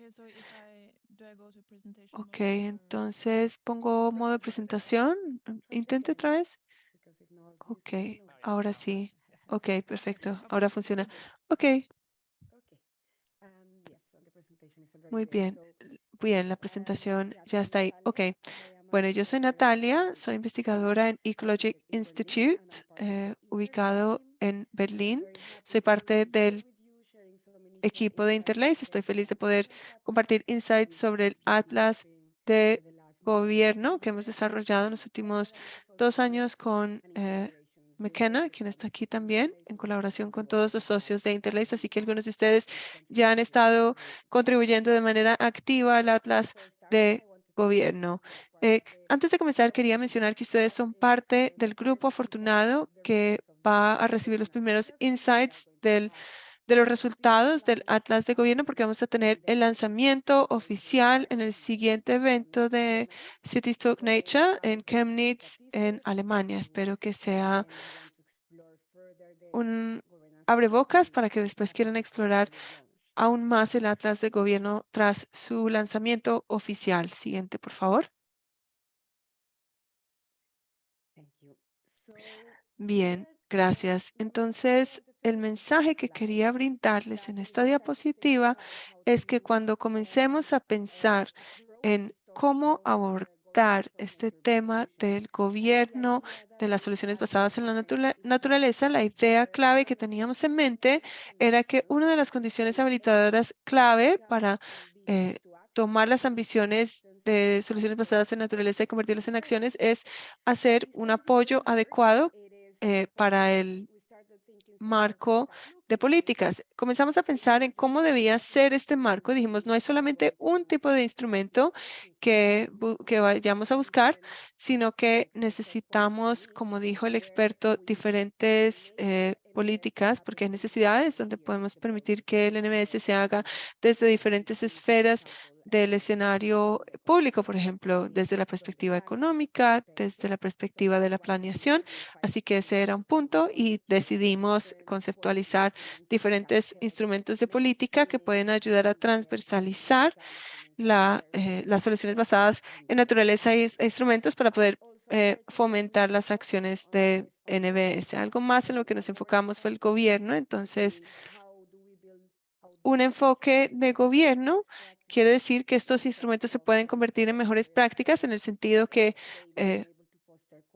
Ok, entonces pongo modo de presentación. Intente otra vez. Ok, ahora sí. Ok, perfecto. Ahora funciona. Ok, muy bien. Bien, la presentación ya está ahí. Ok. Bueno, yo soy Natalia, soy investigadora en Ecologic Institute, ubicado en Berlín. Soy parte del equipo de Interlace. Estoy feliz de poder compartir insights sobre el Atlas de Gobierno que hemos desarrollado en los últimos 2 años con McKenna, quien está aquí también, en colaboración con todos los socios de Interlace. Así que algunos de ustedes ya han estado contribuyendo de manera activa al Atlas de Gobierno. Antes de comenzar, quería mencionar que ustedes son parte del grupo afortunado que va a recibir los primeros insights de los resultados del Atlas de Gobierno, porque vamos a tener el lanzamiento oficial en el siguiente evento de Cities Talk Nature en Chemnitz, en Alemania. Espero que sea un abrebocas para que después quieran explorar aún más el Atlas de Gobierno tras su lanzamiento oficial. Siguiente, por favor. Bien, gracias. Entonces, el mensaje que quería brindarles en esta diapositiva es que cuando comencemos a pensar en cómo abordar este tema del gobierno, de las soluciones basadas en la naturaleza, la idea clave que teníamos en mente era que una de las condiciones habilitadoras clave para eh, tomar las ambiciones de soluciones basadas en naturaleza y convertirlas en acciones es hacer un apoyo adecuado para el marco de políticas. Comenzamos a pensar en cómo debía ser este marco. Dijimos, no hay solamente un tipo de instrumento que vayamos a buscar, sino que necesitamos, como dijo el experto, diferentes políticas, porque hay necesidades donde podemos permitir que el NMS se haga desde diferentes esferas del escenario público, por ejemplo, desde la perspectiva económica, desde la perspectiva de la planeación. Así que ese era un punto y decidimos conceptualizar diferentes instrumentos de política que pueden ayudar a transversalizar las soluciones basadas en naturaleza e instrumentos para poder fomentar las acciones de NBS. Algo más en lo que nos enfocamos fue el gobierno. Entonces, un enfoque de gobierno quiere decir que estos instrumentos se pueden convertir en mejores prácticas en el sentido que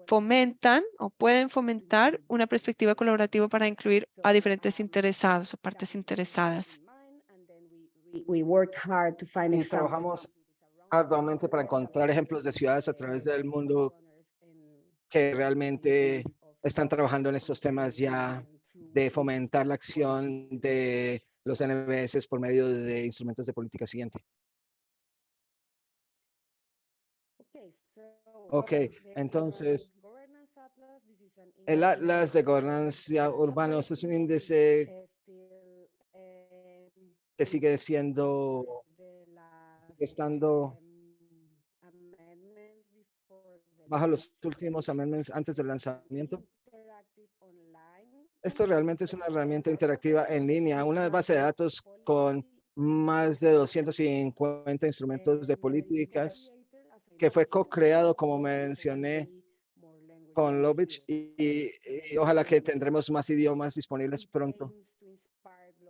fomentan o pueden fomentar una perspectiva colaborativa para incluir a diferentes interesados o partes interesadas. We worked hard to find Y examples trabajamos arduamente para encontrar ejemplos de ciudades a través del mundo que realmente están trabajando en estos temas ya de fomentar la acción de los NBS por medio de instrumentos de política siguiente. Ok, entonces el Atlas de Gobernanza Urbana es un índice que sigue siendo, estando bajo los últimos amendments antes del lanzamiento. Esto realmente es una herramienta interactiva en línea, una base de datos con más de 250 instrumentos de políticas que fue co-creado, como mencioné, con Lovitch y ojalá que tendremos más idiomas disponibles pronto.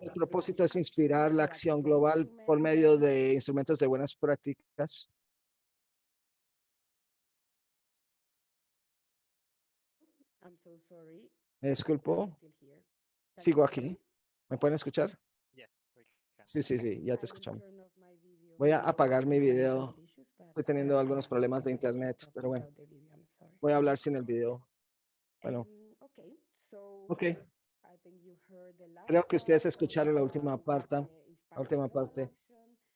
El propósito es inspirar la acción global por medio de instrumentos de buenas prácticas. Me disculpo, sigo aquí. ¿Me pueden escuchar? Yes, we can. Sí, ya te escuchamos. Voy a apagar mi video. Estoy teniendo algunos problemas de internet, pero bueno, voy a hablar sin el video. Bueno, ok. Creo que ustedes escucharon la última parte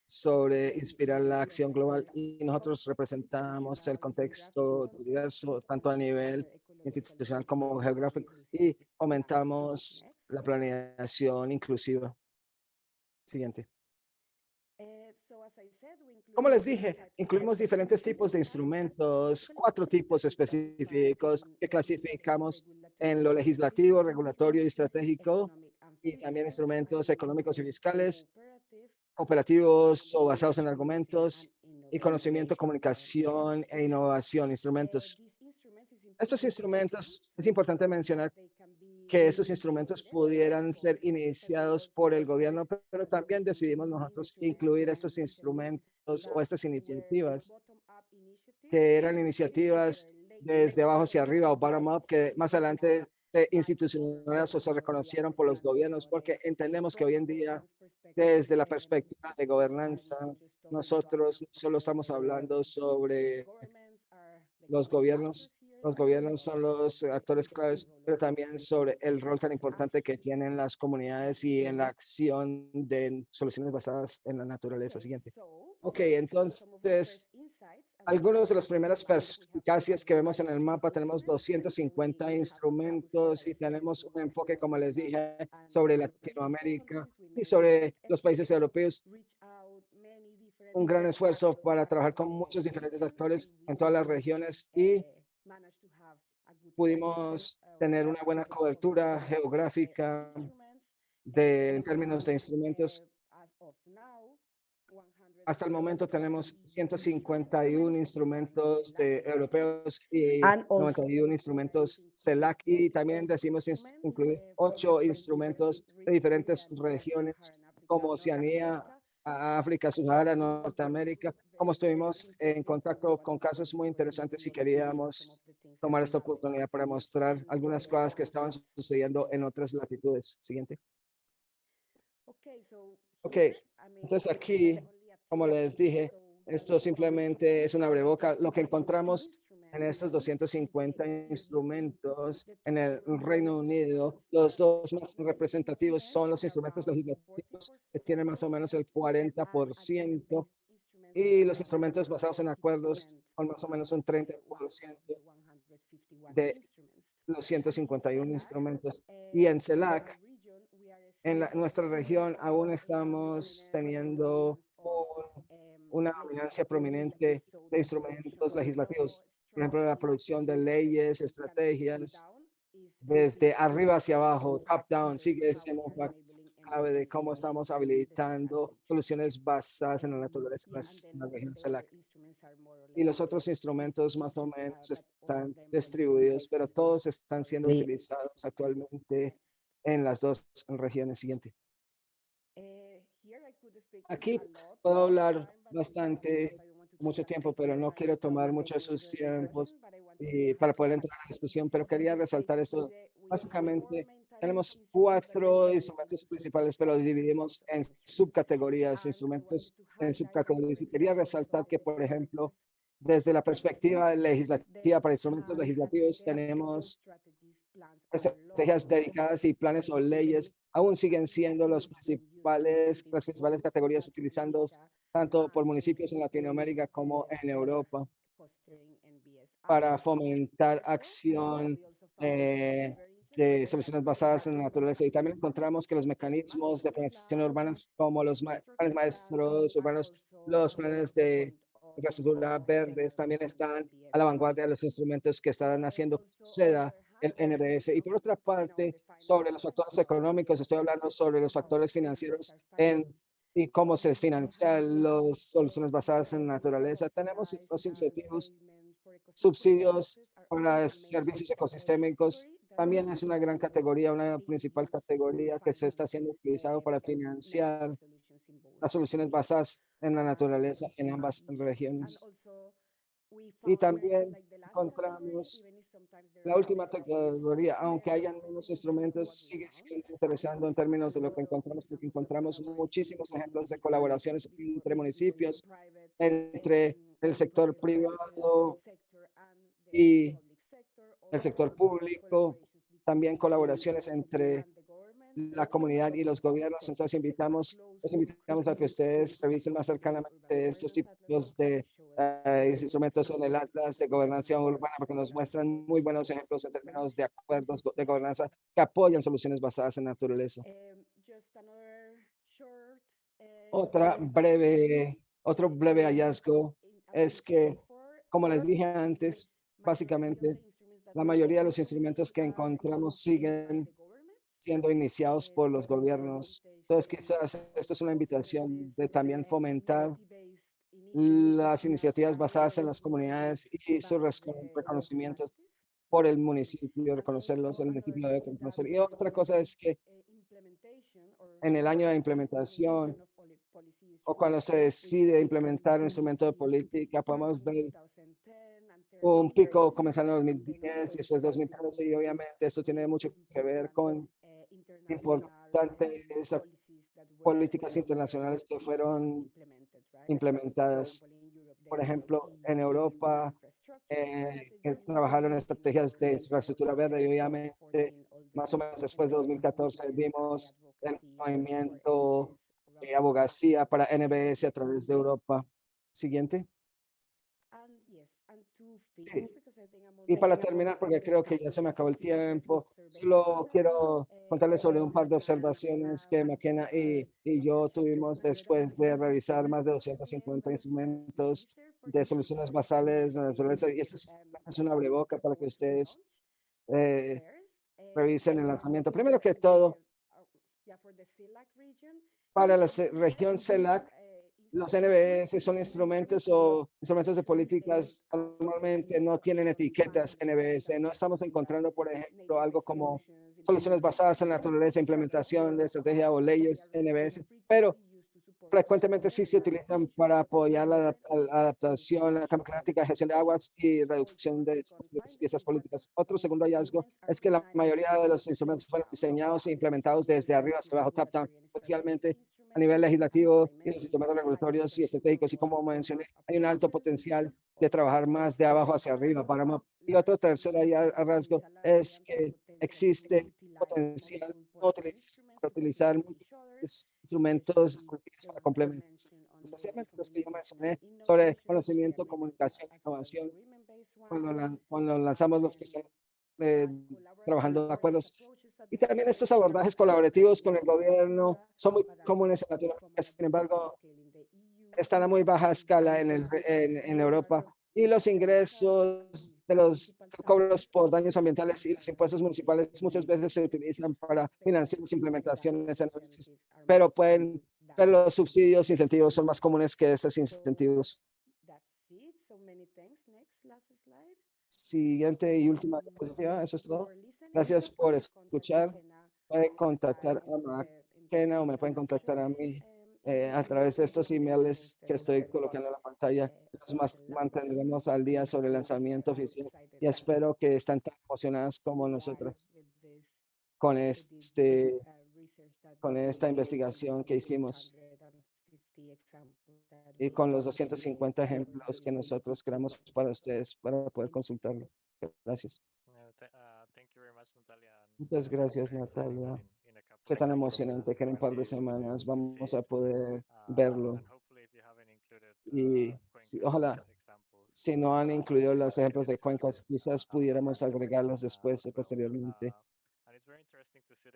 sobre inspirar la acción global y nosotros representamos el contexto diverso, tanto a nivel institucional como geográfico, y fomentamos la planeación inclusiva. Siguiente. Como les dije, incluimos diferentes tipos de instrumentos, 4 tipos específicos que clasificamos en lo legislativo, regulatorio y estratégico, y también instrumentos económicos y fiscales, operativos o basados en argumentos, y conocimiento, comunicación e innovación, instrumentos. Estos instrumentos, es importante mencionar que esos instrumentos pudieran ser iniciados por el gobierno, pero también decidimos nosotros incluir estos instrumentos o estas iniciativas, que eran iniciativas desde abajo hacia arriba o bottom-up, que más adelante se institucionalizaron o se reconocieron por los gobiernos, porque entendemos que hoy en día, desde la perspectiva de gobernanza, nosotros solo estamos hablando sobre los gobiernos. Los gobiernos son los actores claves, pero también sobre el rol tan importante que tienen las comunidades y en la acción de soluciones basadas en la naturaleza. Siguiente. Ok, entonces, algunos de las primeras perspicacias que vemos en el mapa, tenemos 250 instrumentos y tenemos un enfoque, como les dije, sobre Latinoamérica y sobre los países europeos. Un gran esfuerzo para trabajar con muchos diferentes actores en todas las regiones y pudimos tener una buena cobertura geográfica en términos de instrumentos. Hasta el momento tenemos 151 instrumentos europeos y 91 instrumentos CELAC, y también decimos incluir 8 instrumentos de diferentes regiones como Oceanía, África, Sahara, Norteamérica. Como estuvimos en contacto con casos muy interesantes y queríamos tomar esta oportunidad para mostrar algunas cosas que estaban sucediendo en otras latitudes. Siguiente. Ok, entonces aquí, como les dije, esto simplemente es una abreboca. Lo que encontramos en estos 250 instrumentos en el Reino Unido, los dos más representativos son los instrumentos legislativos, que tienen más o menos el 40%, y los instrumentos basados en acuerdos con más o menos un 30% de los 151 instrumentos. Y en CELAC, en nuestra región, aún estamos teniendo una dominancia prominente de instrumentos legislativos, por ejemplo, la producción de leyes, estrategias, desde arriba hacia abajo, top down, sigue siendo un factor clave de cómo estamos habilitando soluciones basadas en la naturaleza en la región CELAC. Y los otros instrumentos más o menos están distribuidos, pero todos están siendo utilizados actualmente en las dos regiones. Siguiente. Aquí puedo hablar bastante, mucho tiempo, pero no quiero tomar mucho de sus tiempos para poder entrar en la discusión, pero quería resaltar esto. Básicamente, tenemos 4 instrumentos principales, pero los dividimos en subcategorías, instrumentos en subcategorías. Y quería resaltar que, por ejemplo, desde la perspectiva legislativa para instrumentos legislativos, tenemos estrategias dedicadas y planes o leyes aún siguen siendo las principales categorías utilizadas tanto por municipios en Latinoamérica como en Europa para fomentar acción de soluciones basadas en la naturaleza. Y también encontramos que los mecanismos de planeación urbanas como los planes maestros urbanos, los planes de infraestructura verdes también están a la vanguardia de los instrumentos que están haciendo SEDA, el NBS. Y por otra parte, sobre los factores económicos, estoy hablando sobre los factores financieros en y cómo se financian las soluciones basadas en naturaleza. Tenemos los incentivos, subsidios para servicios ecosistémicos. También es una gran categoría, una principal categoría que se está siendo utilizado para financiar las soluciones basadas en la naturaleza en ambas regiones. Y también encontramos la última categoría, aunque hayan menos instrumentos, sigue siendo interesante en términos de lo que encontramos, porque encontramos muchísimos ejemplos de colaboraciones entre municipios, entre el sector privado y el sector público, también colaboraciones entre la comunidad y los gobiernos. Entonces los invitamos a que ustedes revisen más cercanamente estos tipos de instrumentos en el Atlas de Gobernanza Urbana, porque nos muestran muy buenos ejemplos en términos de acuerdos de gobernanza que apoyan soluciones basadas en naturaleza. Otro breve hallazgo es que, como les dije antes, básicamente la mayoría de los instrumentos que encontramos siguen siendo iniciados por los gobiernos. Entonces, quizás esto es una invitación de también fomentar las iniciativas basadas en las comunidades y sus reconocimientos por el municipio, reconocerlos, el municipio debe reconocer. Y otra cosa es que en el año de implementación o cuando se decide implementar un instrumento de política, podemos ver un pico comenzando en 2010 y después 2013, y obviamente esto tiene mucho que ver con importantes políticas internacionales que fueron implementadas. Por ejemplo, en Europa, que trabajaron en estrategias de infraestructura verde, y obviamente más o menos después de 2014 vimos el movimiento de abogacía para NBS a través de Europa. Siguiente. Sí. Y para terminar, porque creo que ya se me acabó el tiempo, solo quiero contarles sobre un par de observaciones que McKenna y yo tuvimos después de revisar más de 250 instrumentos de soluciones basales de la naturaleza. Y esto es una abreboca para que ustedes revisen el lanzamiento. Primero que todo, para la región CELAC, los NBS son instrumentos o instrumentos de políticas, normalmente no tienen etiquetas NBS. No estamos encontrando, por ejemplo, algo como soluciones basadas en la naturaleza, implementación de estrategia o leyes NBS, pero frecuentemente sí se utilizan para apoyar la adaptación, la cambio climático, gestión de aguas y reducción de esas políticas. Otro segundo hallazgo es que la mayoría de los instrumentos fueron diseñados e implementados desde arriba hacia abajo, top-down, especialmente a nivel legislativo y los instrumentos regulatorios y estratégicos. Y como mencioné, hay un alto potencial de trabajar más de abajo hacia arriba. Y otro tercer rasgo es que existe potencial para utilizar instrumentos para complementar, especialmente los que yo mencioné sobre conocimiento, comunicación, innovación, cuando lanzamos los que están trabajando de acuerdos. Y también estos abordajes colaborativos con el gobierno son muy comunes en Latinoamérica, sin embargo, están a muy baja escala en Europa. Y los ingresos de los cobros por daños ambientales y los impuestos municipales muchas veces se utilizan para financiar las implementaciones, pero los subsidios, incentivos son más comunes que estos incentivos. Siguiente y última diapositiva, eso es todo. Gracias por escuchar. Pueden contactar a McKenna o me pueden contactar a mí a través de estos emails que estoy colocando en la pantalla. Nos mantendremos al día sobre el lanzamiento oficial y espero que estén tan emocionadas como nosotros con esta investigación que hicimos y con los 250 ejemplos que nosotros creamos para ustedes para poder consultarlo. Gracias. Muchas gracias, Natalia. Qué tan emocionante que en un par de semanas vamos a poder verlo. Y ojalá, si no han incluido los ejemplos de cuencas, quizás pudiéramos agregarlos después o posteriormente.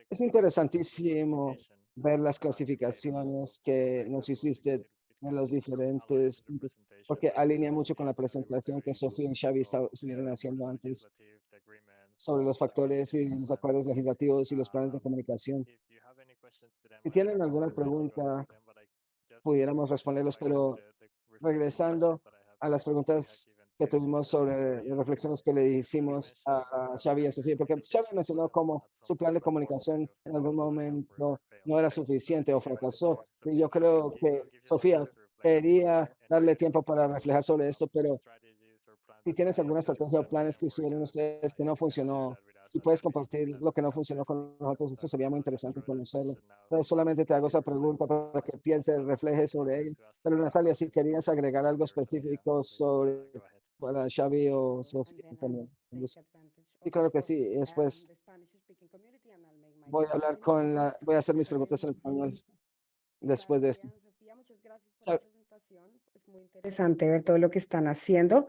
Es interesantísimo ver las clasificaciones que nos hiciste en los diferentes, porque alinea mucho con la presentación que Sofía y Xavi estuvieron haciendo antes sobre los factores y los acuerdos legislativos y los planes de comunicación. Si tienen alguna pregunta, pudiéramos responderlos, pero regresando a las preguntas que tuvimos sobre las reflexiones que le hicimos a Xavi y a Sofía, porque Xavi mencionó cómo su plan de comunicación en algún momento no era suficiente o fracasó. Y yo creo que Sofía quería darle tiempo para reflejar sobre esto, pero si tienes alguna estrategia o planes que hicieron ustedes que no funcionó, si puedes compartir lo que no funcionó con nosotros, esto sería muy interesante conocerlo. Entonces, solamente te hago esa pregunta para que pienses, reflejes sobre ella. Pero Natalia, si querías agregar algo específico sobre para Xavi o Sofía también. Sí, claro que sí. Y después voy a hablar voy a hacer mis preguntas en español después de esto. Muchas gracias por la presentación. Es muy interesante ver todo lo que están haciendo.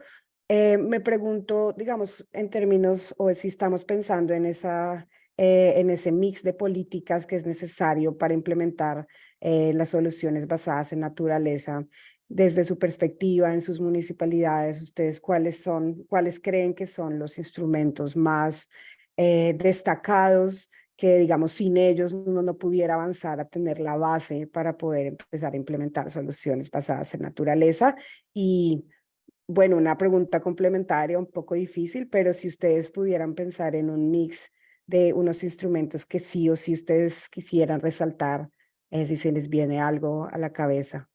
Me pregunto, digamos, en términos, o si estamos pensando en en ese mix de políticas que es necesario para implementar las soluciones basadas en naturaleza. Desde su perspectiva, en sus municipalidades, ustedes, cuáles creen que son los instrumentos más destacados que, digamos, sin ellos uno no pudiera avanzar a tener la base para poder empezar a implementar soluciones basadas en naturaleza? Y bueno, una pregunta complementaria, un poco difícil, pero si ustedes pudieran pensar en un mix de unos instrumentos que sí o sí ustedes quisieran resaltar, si se les viene algo a la cabeza.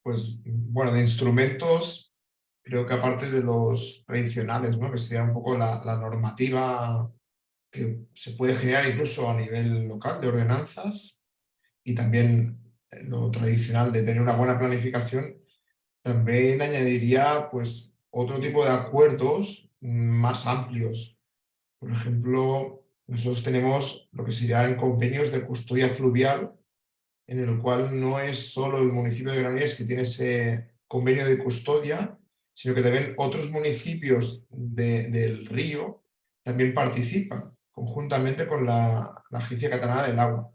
Pues bueno, de instrumentos, creo que aparte de los tradicionales, ¿no? Que sería un poco la normativa que se puede generar incluso a nivel local de ordenanzas y también lo tradicional de tener una buena planificación, también añadiría pues otro tipo de acuerdos más amplios. Por ejemplo, nosotros tenemos lo que serían convenios de custodia fluvial, en el cual no es solo el municipio de Granollers que tiene ese convenio de custodia, sino que también otros municipios del río también participan conjuntamente con la Agencia Catalana del Agua.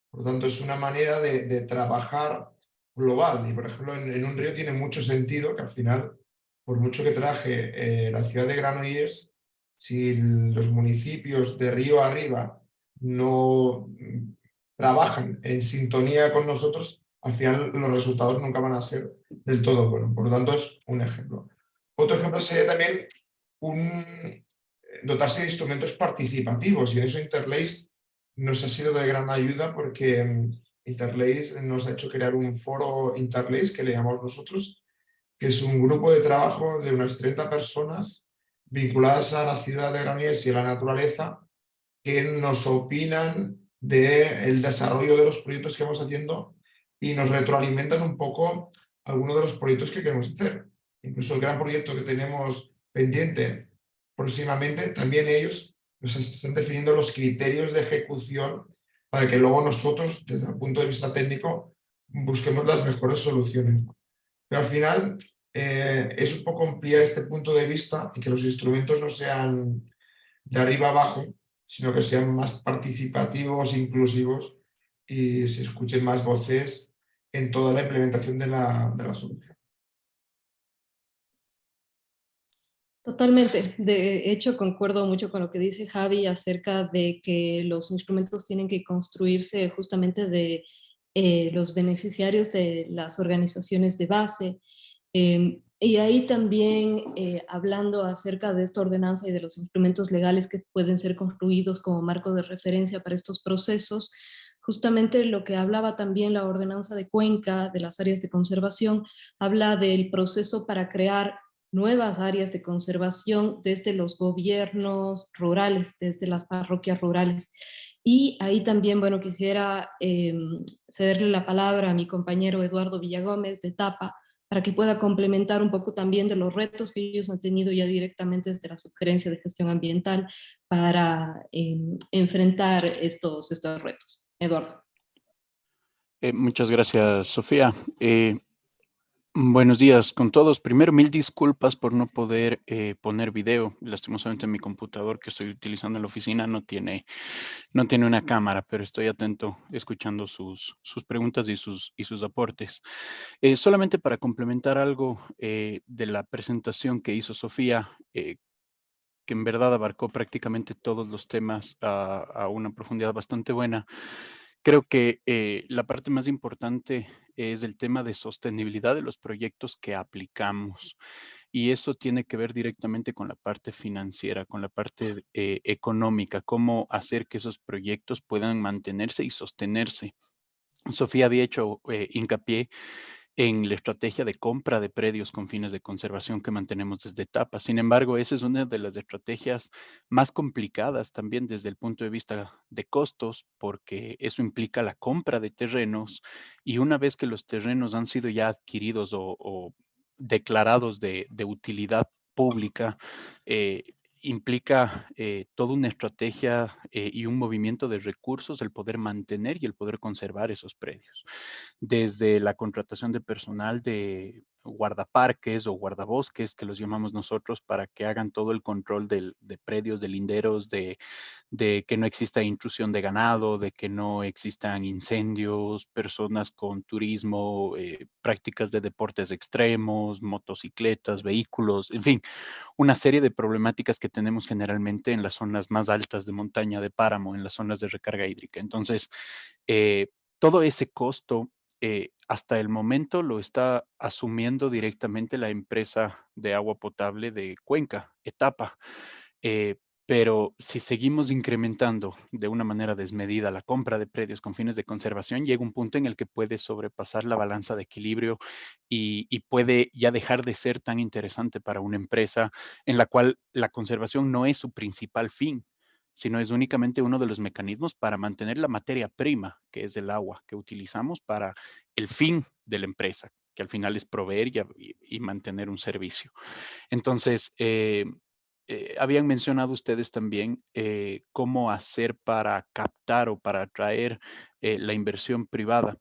Por lo tanto, es una manera de trabajar global. Y, por ejemplo, en un río tiene mucho sentido que al final, por mucho que traje la ciudad de Granollers, si los municipios de río arriba no trabajan en sintonía con nosotros, al final los resultados nunca van a ser del todo buenos. Por lo tanto, es un ejemplo. Otro ejemplo sería también dotarse de instrumentos participativos, y en eso Interlace nos ha sido de gran ayuda, porque Interlace nos ha hecho crear un foro Interlace, que le llamamos nosotros, que es un grupo de trabajo de unas 30 personas vinculadas a la ciudad de Granollers y a la naturaleza, que nos opinan del desarrollo de los proyectos que vamos haciendo y nos retroalimentan un poco algunos de los proyectos que queremos hacer. Incluso el gran proyecto que tenemos pendiente próximamente, también ellos nos están definiendo los criterios de ejecución para que luego nosotros, desde el punto de vista técnico, busquemos las mejores soluciones. Pero al final es un poco ampliar este punto de vista y que los instrumentos no sean de arriba abajo, sino que sean más participativos, inclusivos, y se escuchen más voces en toda la implementación de la solución. Totalmente. De hecho, concuerdo mucho con lo que dice Javi acerca de que los instrumentos tienen que construirse justamente de los beneficiarios de las organizaciones de base. Y ahí también, hablando acerca de esta ordenanza y de los instrumentos legales que pueden ser construidos como marco de referencia para estos procesos, justamente lo que hablaba también la ordenanza de Cuenca, de las áreas de conservación, habla del proceso para crear nuevas áreas de conservación desde los gobiernos rurales, desde las parroquias rurales. Y ahí también, bueno, quisiera cederle la palabra a mi compañero Eduardo Villagómez de TAPA, para que pueda complementar un poco también de los retos que ellos han tenido ya directamente desde la Sugerencia de Gestión Ambiental para enfrentar estos retos. Eduardo. Muchas gracias, Sofía. Buenos días con todos. Primero, mil disculpas por no poder poner video. Lastimosamente mi computador que estoy utilizando en la oficina no tiene una cámara, pero estoy atento escuchando sus preguntas y sus aportes. Solamente para complementar algo de la presentación que hizo Sofía, que en verdad abarcó prácticamente todos los temas a una profundidad bastante buena. Creo que la parte más importante es el tema de sostenibilidad de los proyectos que aplicamos. Y eso tiene que ver directamente con la parte financiera, con la parte económica, cómo hacer que esos proyectos puedan mantenerse y sostenerse. Sofía había hecho hincapié en la estrategia de compra de predios con fines de conservación que mantenemos desde etapa. Sin embargo, esa es una de las estrategias más complicadas también desde el punto de vista de costos, porque eso implica la compra de terrenos y una vez que los terrenos han sido ya adquiridos o declarados de utilidad pública, eh, implica toda una estrategia y un movimiento de recursos el poder mantener y el poder conservar esos predios desde la contratación de personal de guardaparques o guardabosques, que los llamamos nosotros, para que hagan todo el control de predios, de linderos, de que no exista intrusión de ganado, de que no existan incendios, personas con turismo, prácticas de deportes extremos, motocicletas, vehículos, en fin, una serie de problemáticas que tenemos generalmente en las zonas más altas de montaña, de páramo, en las zonas de recarga hídrica. Entonces, eh, todo ese costo hasta el momento lo está asumiendo directamente la empresa de agua potable de Cuenca, Etapa. Eh, pero si seguimos incrementando de una manera desmedida la compra de predios con fines de conservación, llega un punto en el que puede sobrepasar la balanza de equilibrio y puede ya dejar de ser tan interesante para una empresa en la cual la conservación no es su principal fin, sino es únicamente uno de los mecanismos para mantener la materia prima, que es el agua, que utilizamos para el fin de la empresa, que al final es proveer y mantener un servicio. Entonces, habían mencionado ustedes también cómo hacer para captar o para atraer la inversión privada.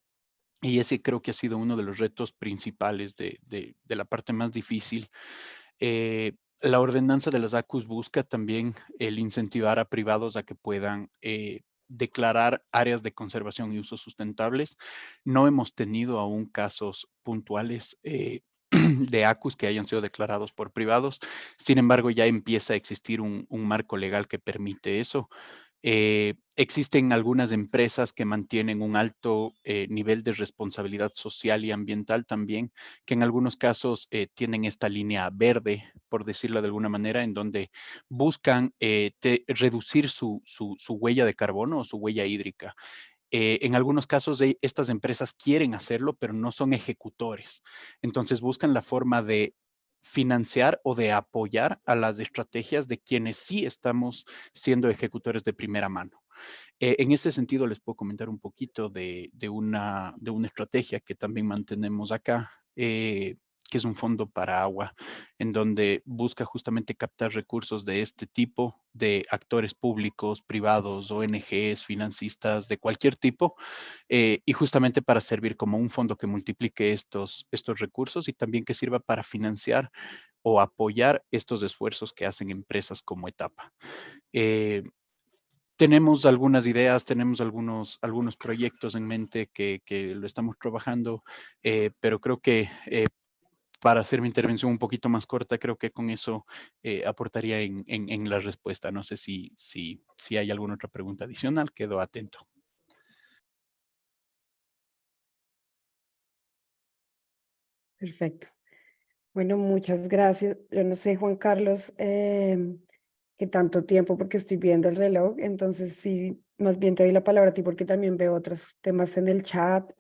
Y ese creo que ha sido uno de los retos principales de la parte más difícil. La ordenanza de las ACUS busca también el incentivar a privados a que puedan declarar áreas de conservación y usos sustentables. No hemos tenido aún casos puntuales de ACUS que hayan sido declarados por privados. Sin embargo, ya empieza a existir un marco legal que permite eso. Existen algunas empresas que mantienen un alto nivel de responsabilidad social y ambiental también, que en algunos casos tienen esta línea verde, por decirlo de alguna manera, en donde buscan reducir su huella de carbono o su huella hídrica. En algunos casos estas empresas quieren hacerlo, pero no son ejecutores. Entonces buscan la forma de financiar o de apoyar a las estrategias de quienes sí estamos siendo ejecutores de primera mano. En este sentido, les puedo comentar un poquito de una estrategia que también mantenemos acá, que es un fondo para agua, en donde busca justamente captar recursos de este tipo, de actores públicos, privados, ONGs, financistas, de cualquier tipo, y justamente para servir como un fondo que multiplique estos recursos y también que sirva para financiar o apoyar estos esfuerzos que hacen empresas como Etapa. Tenemos algunas ideas, tenemos algunos proyectos en mente que lo estamos trabajando, pero creo que para hacer mi intervención un poquito más corta, creo que con eso aportaría en la respuesta. No sé si hay alguna otra pregunta adicional, quedo atento. Perfecto. Bueno, muchas gracias. Yo no sé, Juan Carlos, qué tanto tiempo, porque estoy viendo el reloj, entonces sí, más bien te doy la palabra a ti porque también veo otros temas en el chat,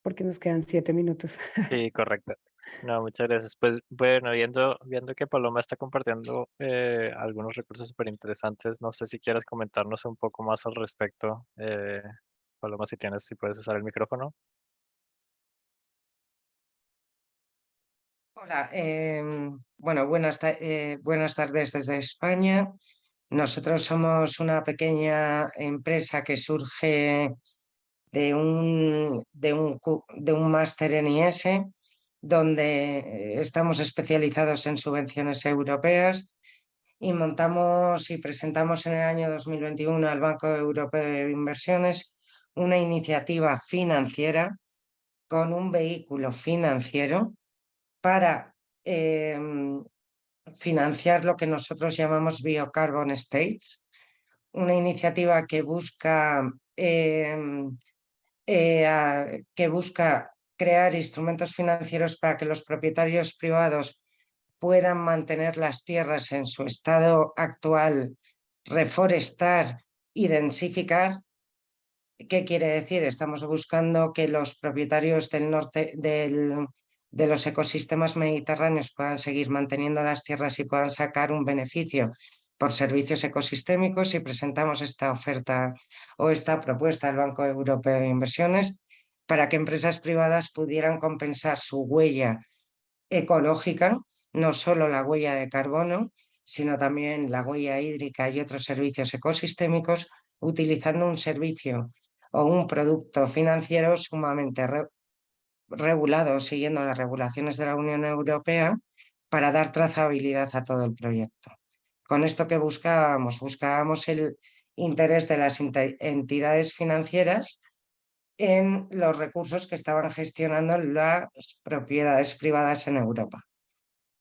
porque nos quedan 7 minutos. Sí, correcto. No, muchas gracias. Pues bueno, viendo que Paloma está compartiendo algunos recursos súper interesantes, no sé si quieres comentarnos un poco más al respecto. Paloma, si puedes usar el micrófono. Hola, bueno, buenas tardes desde España. Nosotros somos una pequeña empresa que surge de un máster en IS, donde estamos especializados en subvenciones europeas y montamos y presentamos en el año 2021 al Banco Europeo de Inversiones una iniciativa financiera con un vehículo financiero para financiar lo que nosotros llamamos Biocarbon States, una iniciativa que busca crear instrumentos financieros para que los propietarios privados puedan mantener las tierras en su estado actual, reforestar y densificar. ¿Qué quiere decir? Estamos buscando que los propietarios del norte de los ecosistemas mediterráneos puedan seguir manteniendo las tierras y puedan sacar un beneficio por servicios ecosistémicos, y presentamos esta oferta o esta propuesta al Banco Europeo de Inversiones para que empresas privadas pudieran compensar su huella ecológica, no solo la huella de carbono, sino también la huella hídrica y otros servicios ecosistémicos, utilizando un servicio o un producto financiero sumamente regulado, siguiendo las regulaciones de la Unión Europea, para dar trazabilidad a todo el proyecto. Con esto que buscábamos el interés de las entidades financieras en los recursos que estaban gestionando las propiedades privadas en Europa.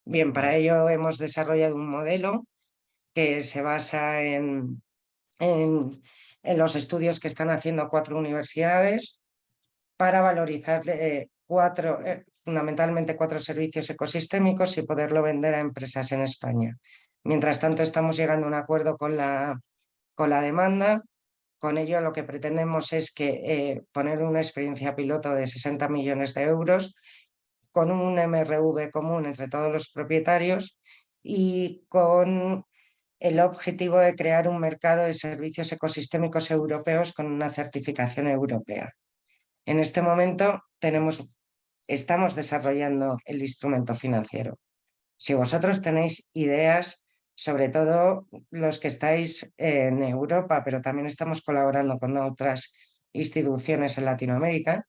Bien, para ello hemos desarrollado un modelo que se basa en los estudios que están haciendo 4 universidades para valorizar fundamentalmente 4 servicios ecosistémicos y poderlo vender a empresas en España. Mientras tanto, estamos llegando a un acuerdo con la demanda. Con ello lo que pretendemos es poner una experiencia piloto de 60 millones de euros con un MRV común entre todos los propietarios y con el objetivo de crear un mercado de servicios ecosistémicos europeos con una certificación europea. En este momento estamos desarrollando el instrumento financiero. Si vosotros tenéis ideas, sobre todo los que estáis en Europa, pero también estamos colaborando con otras instituciones en Latinoamérica,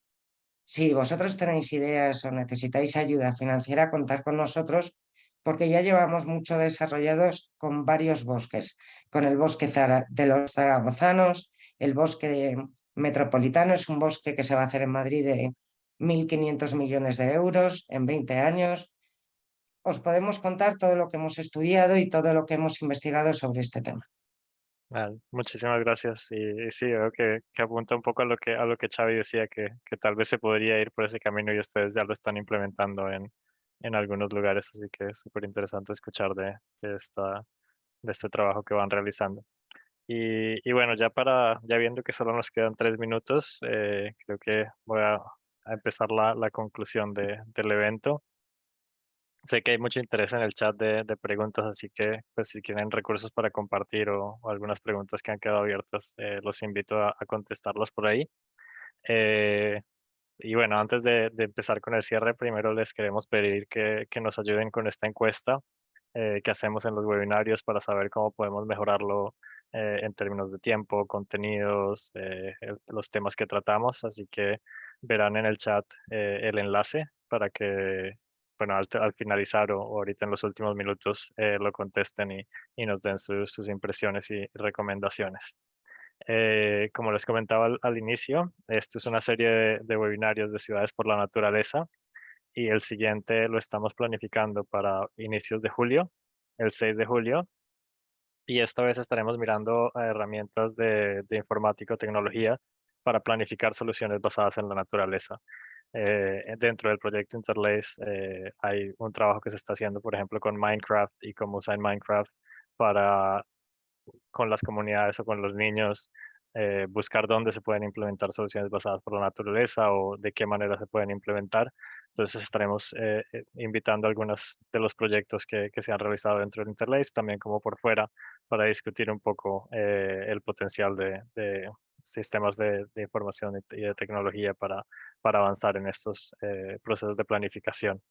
si vosotros tenéis ideas o necesitáis ayuda financiera, contar con nosotros, porque ya llevamos mucho desarrollados con varios bosques, con el bosque de los zaragozanos, el bosque metropolitano, es un bosque que se va a hacer en Madrid de 1.500 millones de euros en 20 años. Os podemos contar todo lo que hemos estudiado y todo lo que hemos investigado sobre este tema. Vale, muchísimas gracias. Y sí, veo que apunta un poco a lo que Xavi decía, que tal vez se podría ir por ese camino y ustedes ya lo están implementando en algunos lugares, así que es súper interesante escuchar de este trabajo que van realizando. Y bueno, ya viendo que solo nos quedan 3 minutos, creo que voy a empezar la conclusión del evento. Sé que hay mucho interés en el chat de preguntas, así que pues si tienen recursos para compartir o algunas preguntas que han quedado abiertas, los invito a contestarlas por ahí. Eh, y bueno, antes de empezar con el cierre, primero les queremos pedir que nos ayuden con esta encuesta que hacemos en los webinarios para saber cómo podemos mejorarlo en términos de tiempo, contenidos, los temas que tratamos. Así que verán en el chat el enlace para que, bueno, al finalizar o ahorita en los últimos minutos lo contesten y nos den sus impresiones y recomendaciones. Como les comentaba al inicio, esto es una serie de webinarios de Ciudades por la Naturaleza y el siguiente lo estamos planificando para inicios de julio, el 6 de julio, y esta vez estaremos mirando a herramientas de informática o tecnología para planificar soluciones basadas en la naturaleza. Dentro del proyecto Interlace hay un trabajo que se está haciendo, por ejemplo, con Minecraft y cómo usar Minecraft para con las comunidades o con los niños, buscar dónde se pueden implementar soluciones basadas por la naturaleza o de qué manera se pueden implementar. Entonces estaremos invitando algunos de los proyectos que se han realizado dentro del Interlace, también como por fuera, para discutir un poco el potencial de sistemas de información y de tecnología para avanzar en estos procesos de planificación.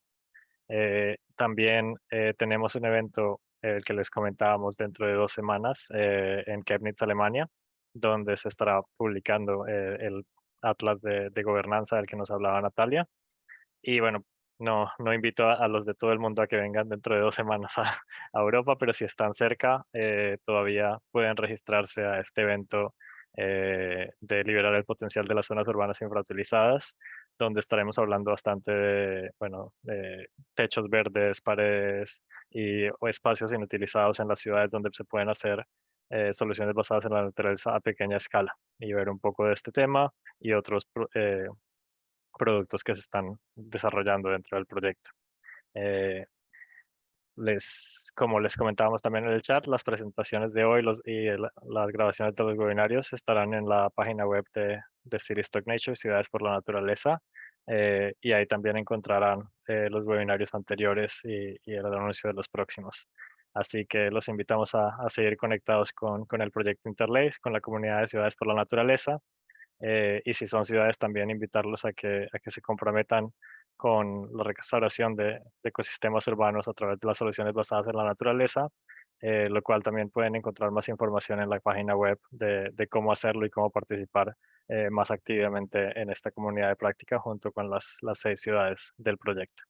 También tenemos un evento, el que les comentábamos dentro de 2 semanas en Chemnitz, Alemania, donde se estará publicando el Atlas de Gobernanza del que nos hablaba Natalia. Y bueno, no invito a los de todo el mundo a que vengan dentro de 2 semanas a Europa, pero si están cerca, todavía pueden registrarse a este evento de liberar el potencial de las zonas urbanas infrautilizadas, donde estaremos hablando bastante de, bueno, de techos verdes, paredes o espacios inutilizados en las ciudades donde se pueden hacer soluciones basadas en la naturaleza a pequeña escala, y ver un poco de este tema y otros productos que se están desarrollando dentro del proyecto. Como les comentábamos también en el chat, las presentaciones de hoy las grabaciones de los webinarios estarán en la página web de City Stock Nature, Ciudades por la Naturaleza, y ahí también encontrarán los webinarios anteriores y el anuncio de los próximos. Así que los invitamos a seguir conectados con el proyecto Interlace, con la comunidad de Ciudades por la Naturaleza, y si son ciudades, también invitarlos a que se comprometan con la restauración de ecosistemas urbanos a través de las soluciones basadas en la naturaleza, lo cual también pueden encontrar más información en la página web de cómo hacerlo y cómo participar más activamente en esta comunidad de práctica junto con las 6 ciudades del proyecto.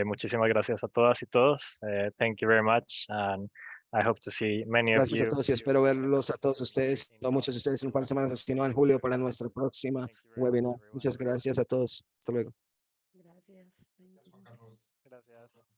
Muchísimas gracias a todas y todos. Thank you very much, and I hope to see many of Gracias a you. todos y espero verlos a todos ustedes, a muchos de ustedes en un par de semanas, sino en julio para nuestra próxima webinar. Muchas gracias a todos. Hasta luego. Gracias. Juan Carlos. Gracias.